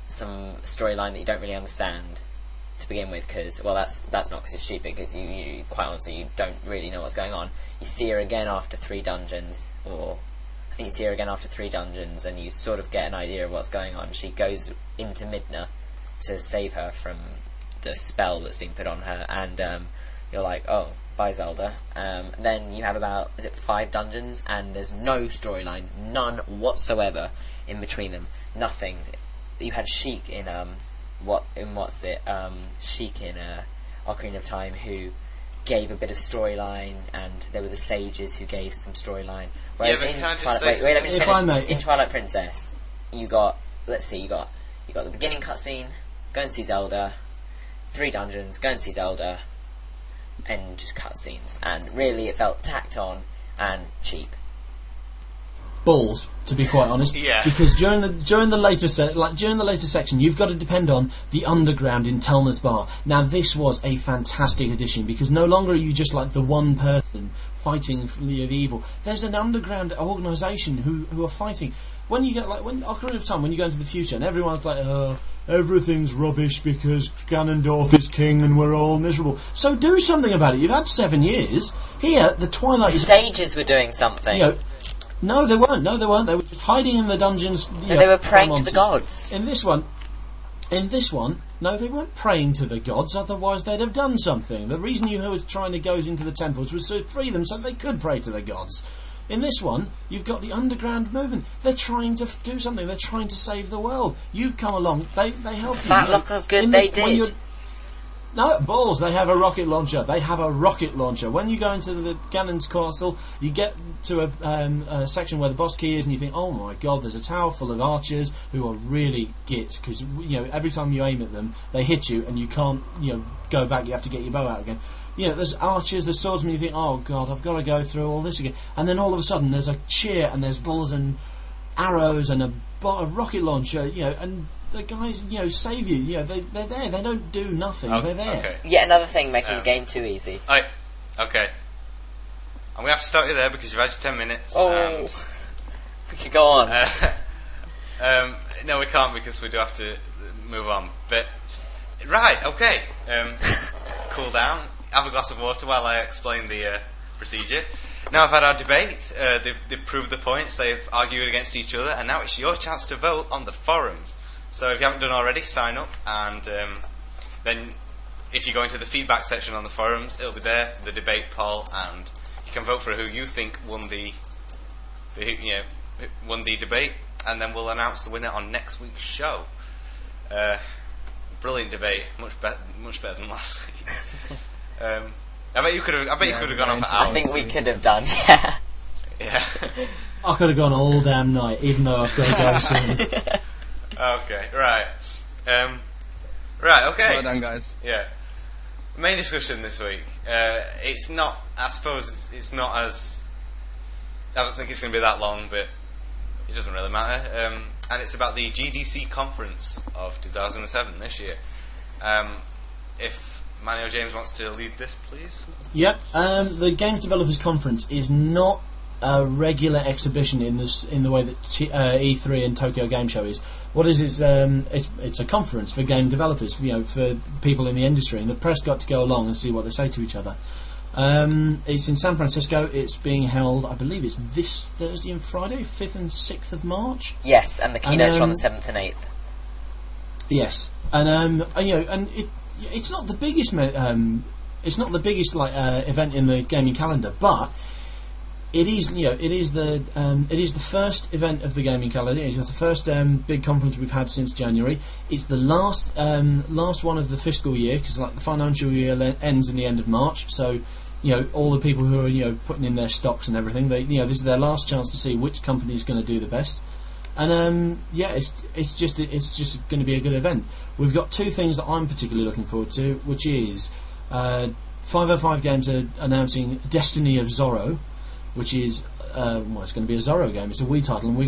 Some storyline that you don't really understand to begin with, because, well, that's not because it's stupid, because you quite honestly, you don't really know what's going on. You see her again after 3 dungeons, or I think you see her again after 3 dungeons, and you sort of get an idea of what's going on. She goes into Midna to save her from the spell that's been put on her, and you're like, oh, bye Zelda. Then you have about, 5 dungeons, and there's no storyline, none whatsoever in between them, nothing. You had Sheik in Sheik in Ocarina of Time, who gave a bit of storyline, and there were the sages who gave some storyline. Whereas in Twilight Princess, you got the beginning cutscene, go and see Zelda, 3 dungeons, go and see Zelda, and just cutscenes. And really, it felt tacked on and cheap. Balls, to be quite honest. Yeah. Because during the later section, you've got to depend on the underground in Telma's Bar. Now, this was a fantastic addition, because no longer are you just like the one person fighting the evil. There's an underground organisation who are fighting. When Ocarina of Time, when you go into the future, and everyone's like, everything's rubbish because Ganondorf is king and we're all miserable. So do something about it. You've had 7 years. Here, the Twilight... The sages were doing something. No, they weren't. They were just hiding in the dungeons. They were praying to the gods. In this one, no, they weren't praying to the gods. Otherwise, they'd have done something. The reason you were trying to go into the temples was to free them so they could pray to the gods. In this one, you've got the underground movement. They're trying to do something. They're trying to save the world. You've come along. They help you. That look of good they did. No, balls, they have a rocket launcher. When you go into the Ganon's castle, you get to a section where the boss key is, and you think, oh my god, there's a tower full of archers who are really git, because every time you aim at them, they hit you, and you can't go back, you have to get your bow out again. There's archers, there's swordsmen, you think, oh god, I've got to go through all this again. And then all of a sudden, there's a cheer, and there's balls and arrows, and a rocket launcher, and... the guys, save you. They're there. They don't do nothing. They're there. Okay. Yet another thing making the game too easy. Okay. I'm going to have to stop you there because you've had your 10 minutes. Oh. We could go on. No, we can't because we do have to move on. But, right, okay. Cool down. Have a glass of water while I explain the procedure. Now I've had our debate. They've proved the points. They've argued against each other. And now it's your chance to vote on the forums. So if you haven't done already, sign up, and then if you go into the feedback section on the forums, it'll be there, the debate poll, and you can vote for who you think won the debate, and then we'll announce the winner on next week's show. Brilliant debate, much better than last week. I bet you could have gone on for hours. I think we could have done, yeah. Yeah. I could have gone all damn night, even though I've got to go soon. Okay, right. Right, okay. Well done, guys. Yeah. Main discussion this week. It's not, I suppose, it's not as... I don't think it's going to be that long, but it doesn't really matter. And it's about the GDC conference of 2007, this year. If Manny or James wants to lead this, please. Yep. The Games Developers Conference is not a regular exhibition in the way that E3 and Tokyo Game Show is. What is it's a conference for game developers, for people in the industry, and the press got to go along and see what they say to each other. It's in San Francisco. It's being held, I believe it's this Thursday and Friday, 5th and 6th of March. Yes, and the keynotes are on the 7th and 8th. Yes, and it's not the biggest event in the gaming calendar, but it is the first event of the gaming calendar. It's the first big conference we've had since January. It's the last one of the fiscal year, because the financial year ends in the end of March. So all the people who are putting in their stocks and everything, this is their last chance to see which company is going to do the best. And it's just going to be a good event. We've got two things that I'm particularly looking forward to, which is 505 Games are announcing Destiny of Zorro, which is it's going to be a Zorro game. It's a Wii title, and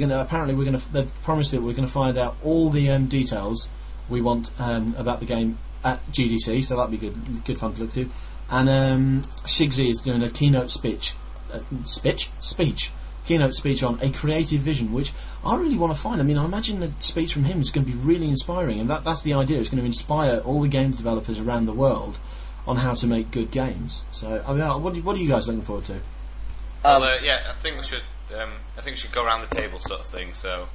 they've promised that we're going to find out all the details we want about the game at GDC. So that'll be good fun to look to. And Shigsy is doing a keynote speech on a creative vision, which I really want to find. I mean, I imagine the speech from him is going to be really inspiring, and that's the idea. It's going to inspire all the games developers around the world on how to make good games. So, I mean, what are you guys looking forward to? I think we should. I think we should go around the table, sort of thing. So,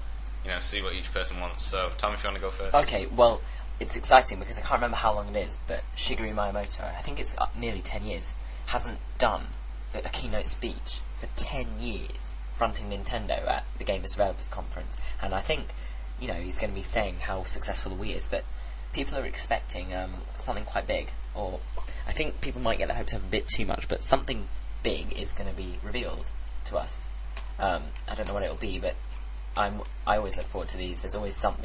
see what each person wants. So, Tom, if you want to go first. Okay. Well, it's exciting because I can't remember how long it is, but Shigeru Miyamoto, I think it's nearly 10 years, hasn't done a keynote speech for 10 years, fronting Nintendo at the Gamers Developers Conference. And I think, he's going to be saying how successful the Wii is, but people are expecting something quite big. Or I think people might get their hopes up a bit too much, but something big is going to be revealed to us. I don't know what it'll be, but I always look forward to these. There's always some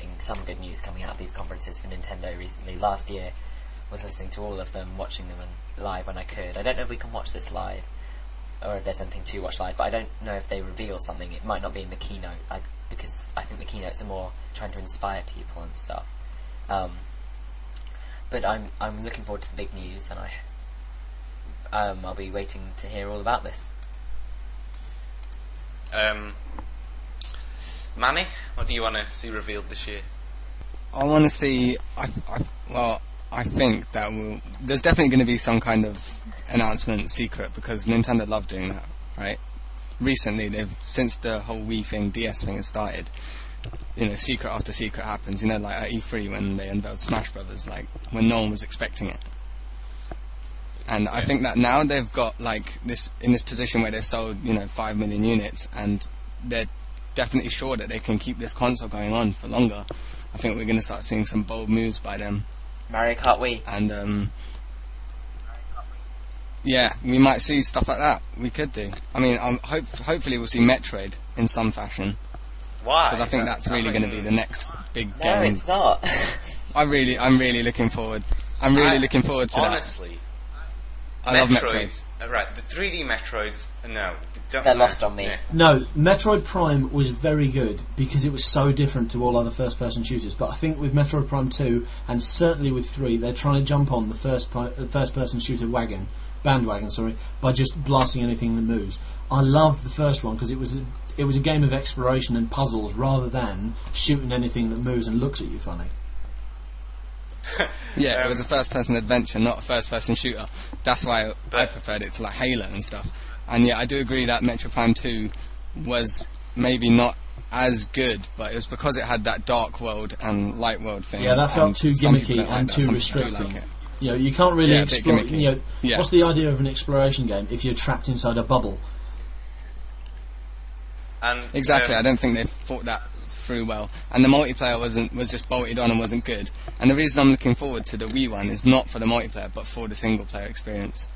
good news coming out of these conferences for Nintendo recently. Last year, I was listening to all of them, watching them live when I could. I don't know if we can watch this live, or if there's anything to watch live, but I don't know if they reveal something. It might not be in the keynote, because I think the keynotes are more trying to inspire people and stuff. But I'm looking forward to the big news, and I'll be waiting to hear all about this. Manny, what do you want to see revealed this year? I want to see. I think that there's definitely going to be some kind of announcement secret, because Nintendo love doing that, right? Recently, since the whole Wii thing, DS thing has started, secret after secret happens. Like at E3 when they unveiled Smash Brothers, like when no one was expecting it. And I think that now they've got this position where they've sold 5 million units, and they're definitely sure that they can keep this console going on for longer. I think we're going to start seeing some bold moves by them. Mario Kart Wii. And we might see stuff like that. We could do. I mean, hopefully we'll see Metroid in some fashion. Why? Because I think that's really going to be the next big game. No, it's not. I'm really looking forward. I'm really looking forward to honestly, that. I love Metroid. Right, the 3D Metroids, no. They're lost on me. Yeah. No, Metroid Prime was very good because it was so different to all other first-person shooters. But I think with Metroid Prime 2, and certainly with 3, they're trying to jump on the first-person shooter bandwagon, by just blasting anything that moves. I loved the first one because it was a game of exploration and puzzles rather than shooting anything that moves and looks at you funny. Yeah, it was a first-person adventure, not a first-person shooter. That's why I preferred it to like Halo and stuff. And yeah, I do agree that Metroid Prime 2 was maybe not as good, but it was because it had that dark world and light world thing. Yeah, that felt too gimmicky and too restricting. You can't really explore. What's the idea of an exploration game if you're trapped inside a bubble? And exactly, I don't think they've thought that through well. And the multiplayer was just bolted on and wasn't good. And the reason I'm looking forward to the Wii one is not for the multiplayer, but for the single player experience.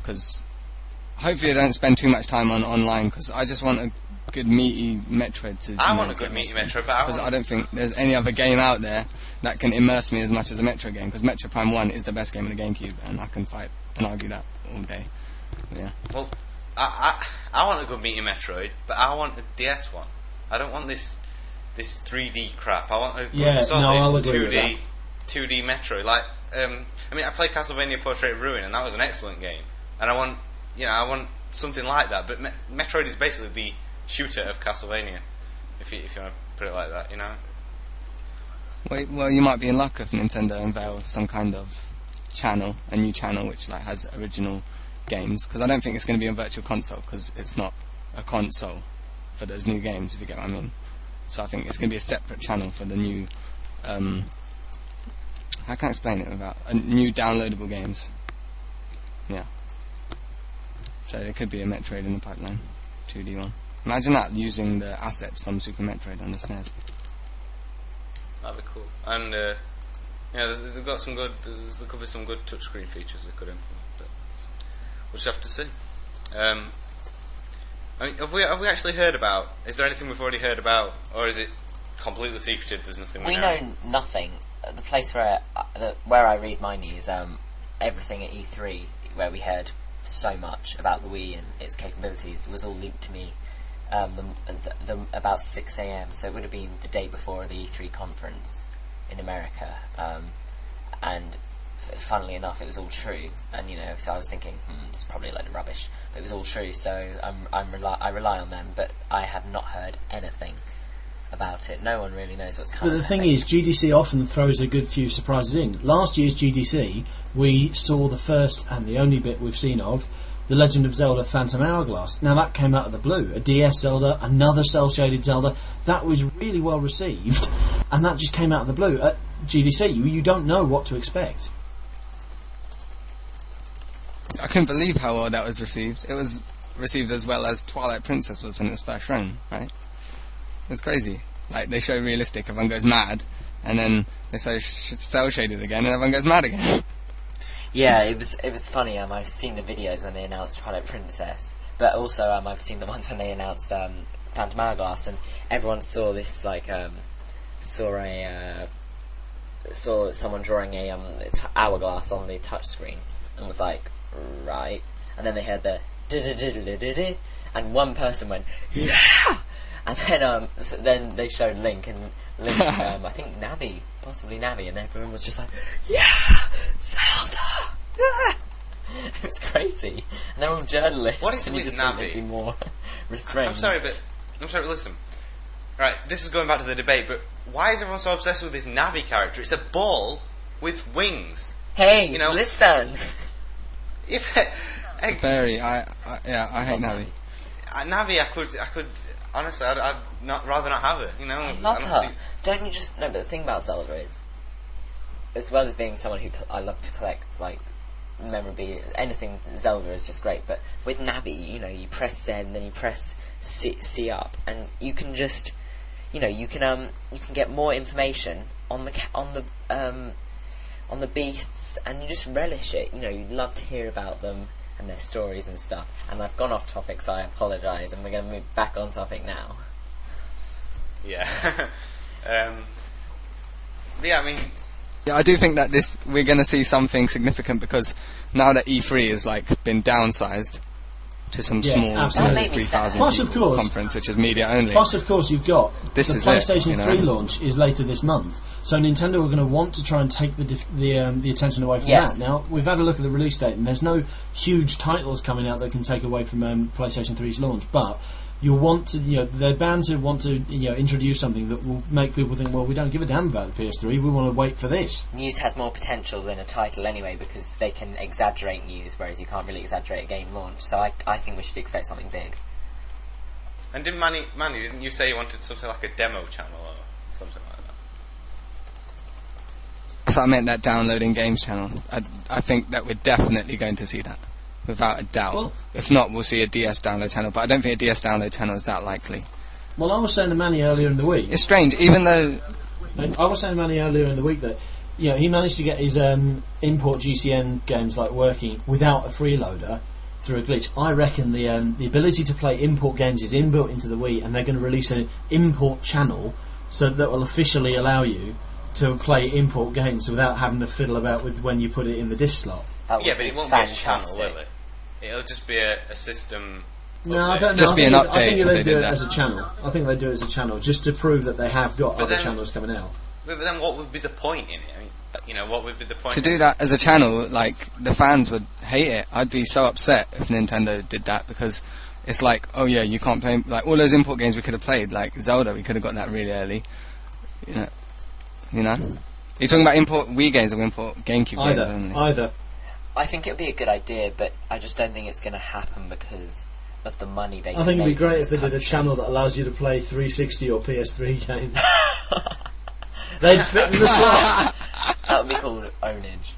Because hopefully they don't spend too much time on online, because I just want a good meaty Metroid to... I want a good meaty Metroid, but because I don't think there's any other game out there that can immerse me as much as a Metroid game, because Metroid Prime 1 is the best game in the GameCube, and I can fight and argue that all day. Yeah. Well, I want a good meaty Metroid, but I want a DS one. I don't want this 3D crap. I want a good solid 2D Metroid. Like, I played Castlevania Portrait of Ruin, and that was an excellent game. And I want something like that. But Metroid is basically the shooter of Castlevania, if you want to put it like that, Well, you might be in luck if Nintendo unveils some kind of channel, a new channel which has original games, because I don't think it's going to be a virtual console, because it's not a console for those new games, if you get what I mean. So I think it's going to be a separate channel for the new, how can I explain it without, new downloadable games. Yeah. So there could be a Metroid in the pipeline, 2D one. Imagine that, using the assets from Super Metroid on the SNES. That'd be cool. And yeah, they've got some good. There could be some good touchscreen features they could implement, but we'll just have to see. I mean, have we actually heard about? Is there anything we've already heard about, or is it completely secretive? There's nothing we know. We know nothing. The place where I read my news, everything at E3, where we heard so much about the Wii and its capabilities, was all leaked to me about 6 a.m. So it would have been the day before the E3 conference in America, and funnily enough, it was all true. And so I was thinking, it's probably a load of rubbish, but it was all true. So I rely on them, but I have not heard anything about it. No one really knows what's coming. But the thing is, GDC often throws a good few surprises in. Last year's GDC, we saw the first and the only bit we've seen of The Legend of Zelda Phantom Hourglass. Now that came out of the blue. A DS Zelda, another cel-shaded Zelda. That was really well received, and that just came out of the blue. At GDC, you don't know what to expect. I couldn't believe how well that was received. It was received as well as Twilight Princess was when it was first shown, right? It's crazy. Like, they show realistic, everyone goes mad, and then they say cel-shaded again, and everyone goes mad again. Yeah, it was funny. I've seen the videos when they announced Twilight Princess, but also I've seen the ones when they announced Phantom Hourglass, and everyone saw this saw someone drawing a hourglass on the touchscreen, and was like, right. And then they heard the da-da-da-da-da-da, and one person went, yeah. And then they showed Link, and Link, I think Navi, possibly Navi, and everyone was just like, yeah, Zelda, yeah. It was crazy, and they're all journalists. What is and with just Navi? They'd be more restrained. I'm sorry, listen. Right, this is going back to the debate, but why is everyone so obsessed with this Navi character? It's a ball with wings. Hey, listen. If It's very, I hate Navi. Navi, I could honestly, I'd rather not have it. I love her. Don't you just? No, but the thing about Zelda is, as well as being someone who I love to collect like memorabilia, anything Zelda is just great. But with Navi, you press Z, then you press C up, and you can just, you can get more information on the beasts, and you just relish it. You love to hear about them and their stories and stuff. And I've gone off topic, so I apologise, and we're going to move back on topic now. Yeah. Yeah, I mean... Yeah, I do think that we're going to see something significant, because now that E3 has been downsized to some small 3,000 people conference, which is media only. Plus, of course, you've got the PlayStation 3 launch is later this month, so Nintendo are going to want to try and take the attention away from that. Now, we've had a look at the release date, and there's no huge titles coming out that can take away from PlayStation 3's launch, but you'll want to, they're bound to want to, introduce something that will make people think, well, we don't give a damn about the PS3, we want to wait for this. News has more potential than a title anyway, because they can exaggerate news, whereas you can't really exaggerate a game launch, so I think we should expect something big. And didn't you say you wanted something like a demo channel or something like that? So I meant that downloading games channel. I think that we're definitely going to see that. Without a doubt. Well, if not, we'll see a DS download channel, but I don't think a DS download channel is that likely. Well, I was saying to Manny earlier in the week... It's strange, even though... I was saying to Manny earlier in the week that he managed to get his import GCN games working without a freeloader through a glitch. I reckon the ability to play import games is inbuilt into the Wii, and they're going to release an import channel so that will officially allow you to play import games without having to fiddle about with when you put it in the disc slot. Yeah, but it won't be a channel, will it? It'll just be a system. No, I don't know. Just be an update. I think they do it as a channel. I think they do it as a channel just to prove that they have got other channels coming out. But then, what would be the point in it? I mean, what would be the point? To do that as a channel, the fans would hate it. I'd be so upset if Nintendo did that, because it's oh yeah, you can't play all those import games we could have played, like Zelda. We could have got that really early. You know. Are you talking about import Wii games or import GameCube games only? Either. I think it would be a good idea, but I just don't think it's going to happen because of the money they. I think it'd be great if they country. did a channel that allows you to play 360 or PS3 games. They'd fit in the slot. That would be called ownage.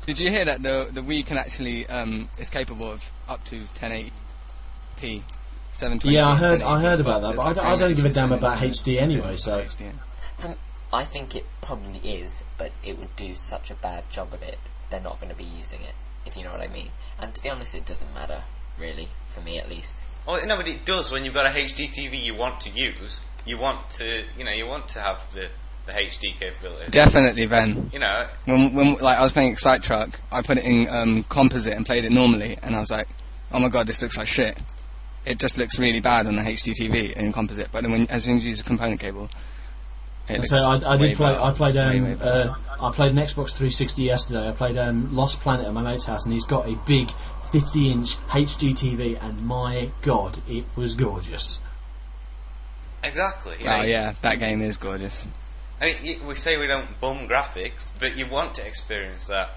Did you hear that the Wii can actually is capable of up to 1080p, 720p? Yeah, I 1080p, heard about that, but I don't give a damn about HD HD anyway. So I think it probably is, but it would do such a bad job of it. They're not going to be using it, if you know what I mean. And to be honest, it doesn't matter, really, for me at least. Oh no, but it does when you've got a HD TV you want to use. You want to have the HD capability. Definitely, Ben. You know, When like I was playing Excite Truck, I put it in composite and played it normally, and I was like, oh my god, this looks like shit. It just looks really bad on the HD TV in composite. But then as soon as you use a component cable, it looks so I did play. better. I played. Way better. I played an Xbox 360 yesterday. I played Lost Planet at my mate's house, and he's got a big 50-inch HD TV, and my god, it was gorgeous. exactly. You Oh know, yeah, that game is gorgeous. I mean, we say we don't bum graphics, but you want to experience that.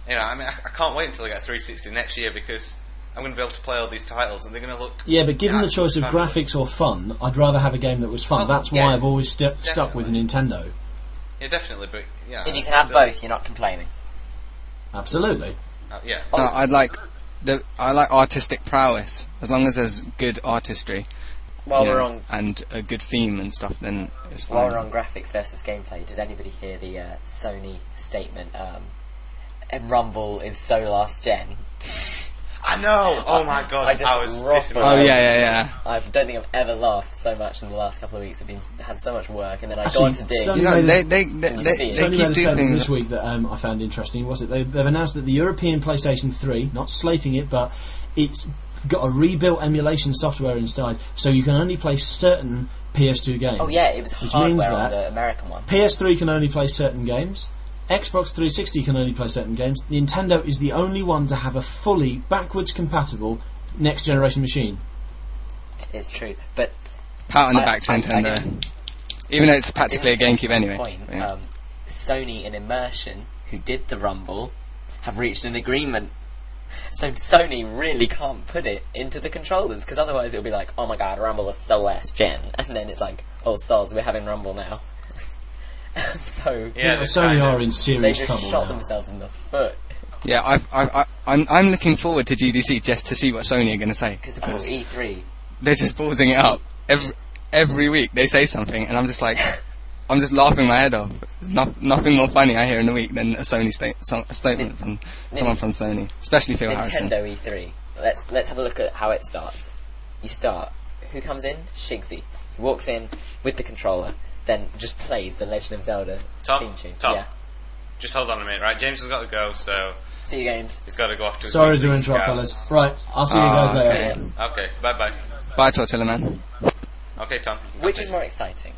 You know, I mean, I can't wait until I get 360 next year because I'm going to be able to play all these titles and they're going to look. Yeah, but given the choice of fabulous. graphics or fun, I'd rather have a game that was fun. Oh, That's yeah, why I've always stuck with Nintendo. Yeah, definitely, but yeah. If you can have still- both, you're not complaining. Absolutely. Yeah. No, I like artistic prowess. As long as there's good artistry, While you we're know, on and a good theme and stuff, then it's fine. While we're on graphics versus gameplay, did anybody hear the Sony statement? And Rumble is so last gen. I know. Oh my god, I just I was rocked pissing it. Oh myself. yeah. I don't think I've ever laughed so much in the last couple of weeks. I've had so much work, and then I Actually, go on to dig. Sony You know, made they You see they it. Sony keep made a statement doing this things. week that I found interesting. Was it they've announced that the European PlayStation 3, not slating it, but it's got a rebuilt emulation software inside, so you can only play certain PS2 games. Oh yeah, it was which means hardware on that the American one. PS3 can only play certain games. Xbox 360 can only play certain games. Nintendo is the only one to have a fully backwards compatible next generation machine. It's true, but Pat on the I- back to I- Nintendo. Even though it's practically a GameCube anyway. point, Yeah. Sony and Immersion, who did the Rumble, have reached an agreement. So Sony really can't put it into the controllers because otherwise it'll be like, oh my god, Rumble is so last gen, and then it's like, oh soz, we're having Rumble now. So Yeah, they're Sony kind are of- in they serious just trouble shot now. themselves in the foot Yeah, I'm looking forward to GDC just to see what Sony are going to say. because of E3. They're just ballsing it up every week. They say something, and I'm just like, I'm just laughing my head off. There's nothing more funny I hear in a week than a Sony statement from someone from Sony, especially Phil Harrison. Nintendo E3. Let's have a look at how it starts. You start. Who comes in? Shigsy. He walks in with the controller, then just plays the Legend of Zelda theme tune. Tom. Yeah. Just hold on a minute, right? James has got to go, so See you games. he's got to go off to. Sorry his to interrupt, fellas. Right, I'll see you guys later. Okay, bye bye. Bye, Tortilla Man. Okay, Tom. you can Which continue. is more exciting?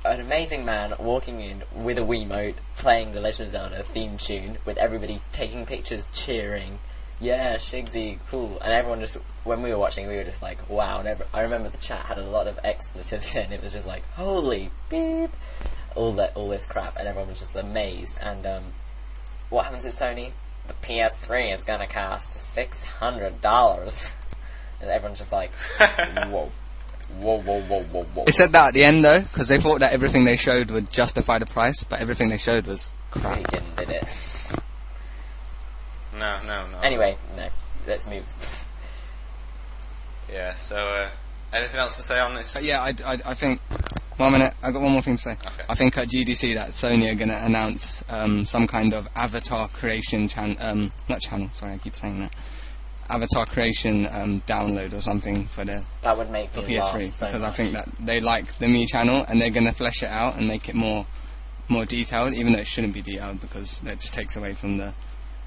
An amazing man walking in with a Wiimote playing the Legend of Zelda theme tune with everybody taking pictures, cheering. Yeah, Shigsy, cool. And everyone just, when we were watching, we were just like, wow. And I remember the chat had a lot of expletives in. It was just like, holy beep. All this crap. And everyone was just amazed. And what happens with Sony? The PS3 is going to cost $600. And everyone's just like, whoa. Whoa. They said that at the end though, because they thought that everything they showed would justify the price, but everything they showed was crap. Really didn't, did it? No. Anyway, no. Let's move. Yeah. So, anything else to say on this? But yeah, I think. 1 minute, I got one more thing to say. Okay. I think at GDC that Sony are going to announce some kind of avatar creation not channel. Sorry, I keep saying that. Avatar creation download or something for the That would make for me laugh PS3 so because much. I think that they like the Me channel and they're going to flesh it out and make it more detailed, even though it shouldn't be detailed because that just takes away from the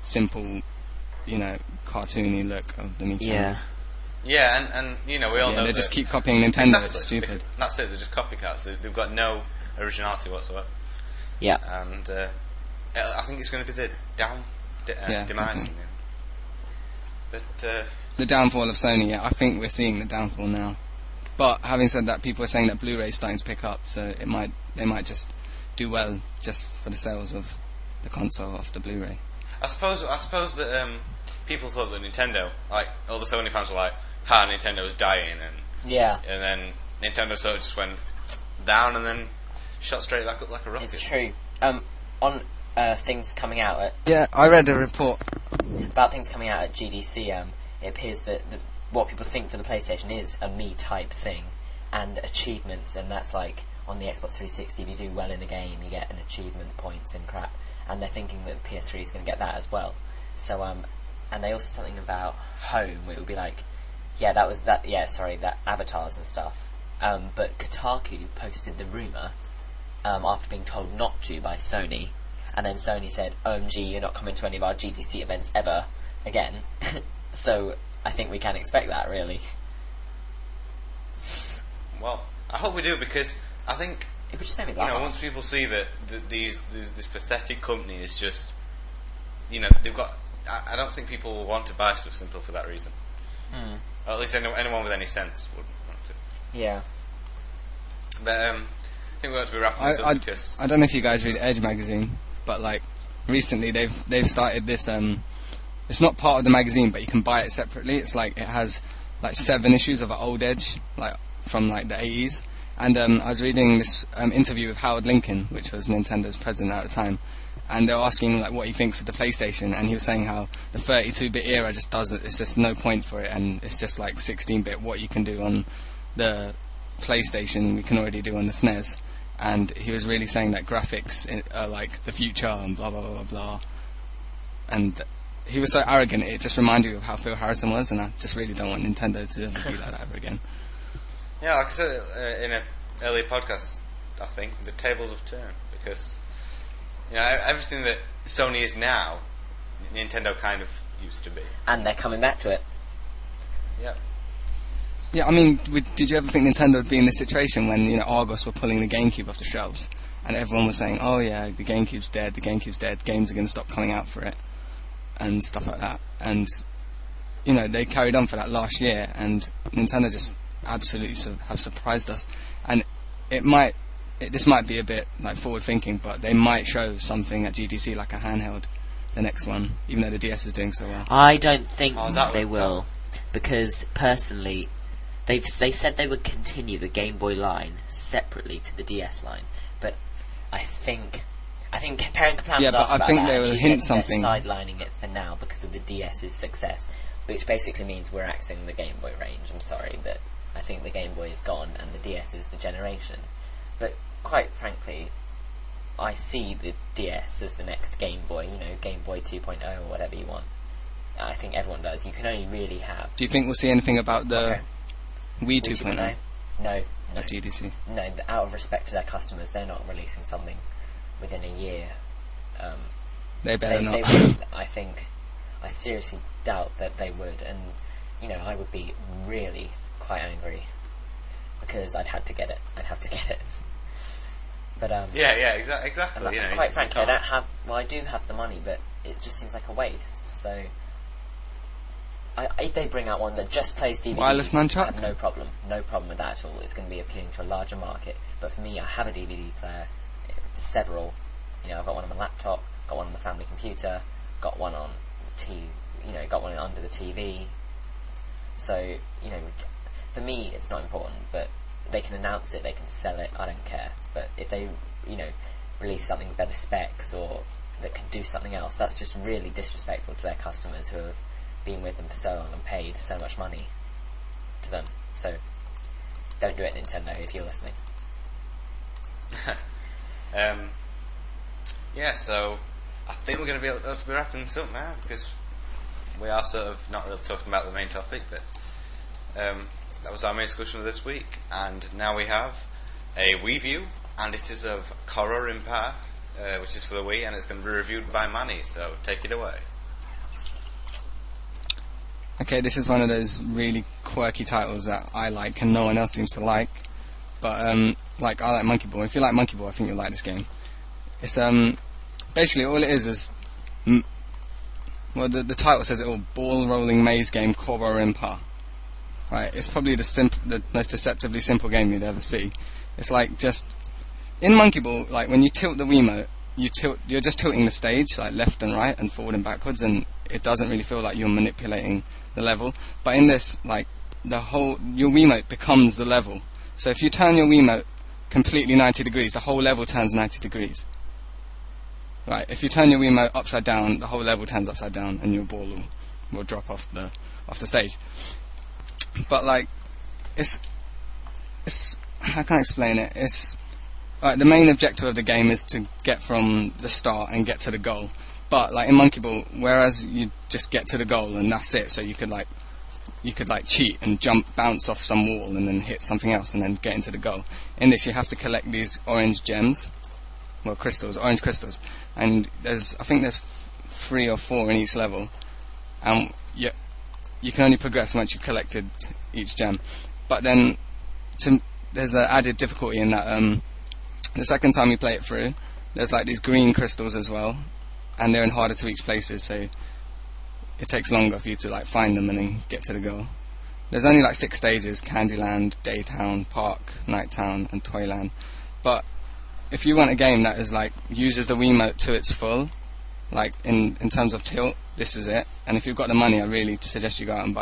simple, cartoony look of the Me channel. Yeah. Yeah, and we all know they that just keep copying Nintendo. Exactly. It's stupid. That's it. They're just copycats. They've got no originality whatsoever. Yeah. And I think it's going to be the demise. definitely. But The downfall of Sony. Yeah, I think we're seeing the downfall now. But having said that, people are saying that Blu-ray's starting to pick up, so they might just do well just for the sales of the console off the Blu-ray. I suppose that people thought that Nintendo, like all the Sony fans were like, "Ha, Nintendo's dying," and then Nintendo sort of just went down and then shot straight back up like a rocket. It's true. On things coming out at... Yeah, I read a report. About things coming out at GDC, it appears that what people think for the PlayStation is a me-type thing, and achievements, and that's like, on the Xbox 360, if you do well in a game, you get an achievement, points and crap, and they're thinking that the PS3 is going to get that as well. So, and they also something about home, it would be like, that avatars and stuff. But Kotaku posted the rumour, after being told not to by Sony, and then Sony said, OMG, you're not coming to any of our GDC events ever again. So I think we can expect that, really. Well, I hope we do, because I think it would just make me laugh. Once people see that this pathetic company is just, they've got. I don't think people will want to buy stuff simple for that reason. Or at least anyone with any sense wouldn't want to. Yeah. But I think we're going to be wrapping this up because I don't know if you guys read Edge magazine, but like recently they've started this. It's not part of the magazine, but you can buy it separately. It's like it has like 7 issues of an old Edge, like from like the 80s. And I was reading this interview with Howard Lincoln, which was Nintendo's president at the time, and they were asking like what he thinks of the PlayStation, and he was saying how the 32-bit era just doesn't. It's just no point for it, and it's just like 16-bit. What you can do on the PlayStation, we can already do on the SNES. And he was really saying that graphics are like the future and blah blah blah blah blah. And he was so arrogant, it just reminded you of how Phil Harrison was, and I just really don't want Nintendo to be like that ever again. Yeah, like I said in an earlier podcast, I think the tables have turned, because everything that Sony is now, Nintendo kind of used to be, and they're coming back to it. Yeah. Yeah, I mean, did you ever think Nintendo would be in this situation when Argos were pulling the GameCube off the shelves, and everyone was saying, "Oh yeah, the GameCube's dead. The GameCube's dead. Games are going to stop coming out for it," and stuff like that. And they carried on for that last year, and Nintendo just absolutely have surprised us. And this might be a bit like forward thinking, but they might show something at GDC like a handheld, the next one, even though the DS is doing so well. I don't think they will, because personally, they said they would continue the Game Boy line separately to the DS line, but I think Parent Plans yeah, but asked I about think that, they will hint something. They're sidelining it for now because of the DS's success, which basically means we're axing the Game Boy range. I'm sorry, but I think the Game Boy is gone and the DS is the generation. But quite frankly, I see the DS as the next Game Boy, Game Boy 2.0 or whatever you want. I think everyone does. You can only really have... Do you think we'll see anything about the Wii 2.0? No. At GDC? No, out of respect to their customers, they're not releasing something within a year. They better not. I seriously doubt that they would, and I would be really quite angry because I'd have to get it. But exactly. And quite frankly, I do have the money, but it just seems like a waste. So if they bring out one that just plays DVDs, wireless nunchuck? I have no problem with that at all. It's going to be appealing to a larger market. But for me, I have a DVD player, several. I've got one on my laptop, got one on the family computer, got one on the TV, got one under the TV. So for me, it's not important. But they can announce it, they can sell it. I don't care. But if they, release something with better specs or that can do something else, that's just really disrespectful to their customers who have been with them for so long and paid so much money to them. So don't do it, Nintendo, if you're listening. So I think we're going to be able to be wrapping this up now, because we are sort of not really talking about the main topic, but that was our main discussion of this week. And now we have a Wii View, and it is of Korra Empire, which is for the Wii, and it's going to be reviewed by Manny, so take it away. Okay, this is one of those really quirky titles that I like and no one else seems to like. But, I like Monkey Ball. If you like Monkey Ball, I think you'll like this game. It's, basically all it is the title says it all, ball rolling maze game Korra Empire. Right, it's probably the most deceptively simple game you'd ever see. It's like just, in Monkey Ball, like when you tilt the Wiimote, you're just tilting the stage like left and right and forward and backwards, and it doesn't really feel like you're manipulating the level. But in this, like your Wiimote becomes the level. So if you turn your Wiimote completely 90 degrees, the whole level turns 90 degrees. Right, if you turn your Wiimote upside down, the whole level turns upside down, and your ball will drop off the stage. But like, it's how can I explain it? It's the main objective of the game is to get from the start and get to the goal. But like in Monkey Ball, whereas you just get to the goal and that's it, so you could cheat and bounce off some wall and then hit something else and then get into the goal. In this, you have to collect these orange gems. Well, orange crystals, and I think there's 3 or 4 in each level, and you can only progress once you've collected each gem. But then there's an added difficulty in that the second time you play it through, there's like these green crystals as well, and they're in harder to reach places, so it takes longer for you to like find them and then get to the goal. There's only like 6 stages: Candyland, Daytown, Park, Nighttown, and Toyland. But if you want a game that is like uses the Wiimote to its full, like in terms of tilt, this is it. And if you've got the money, I really suggest you go out and buy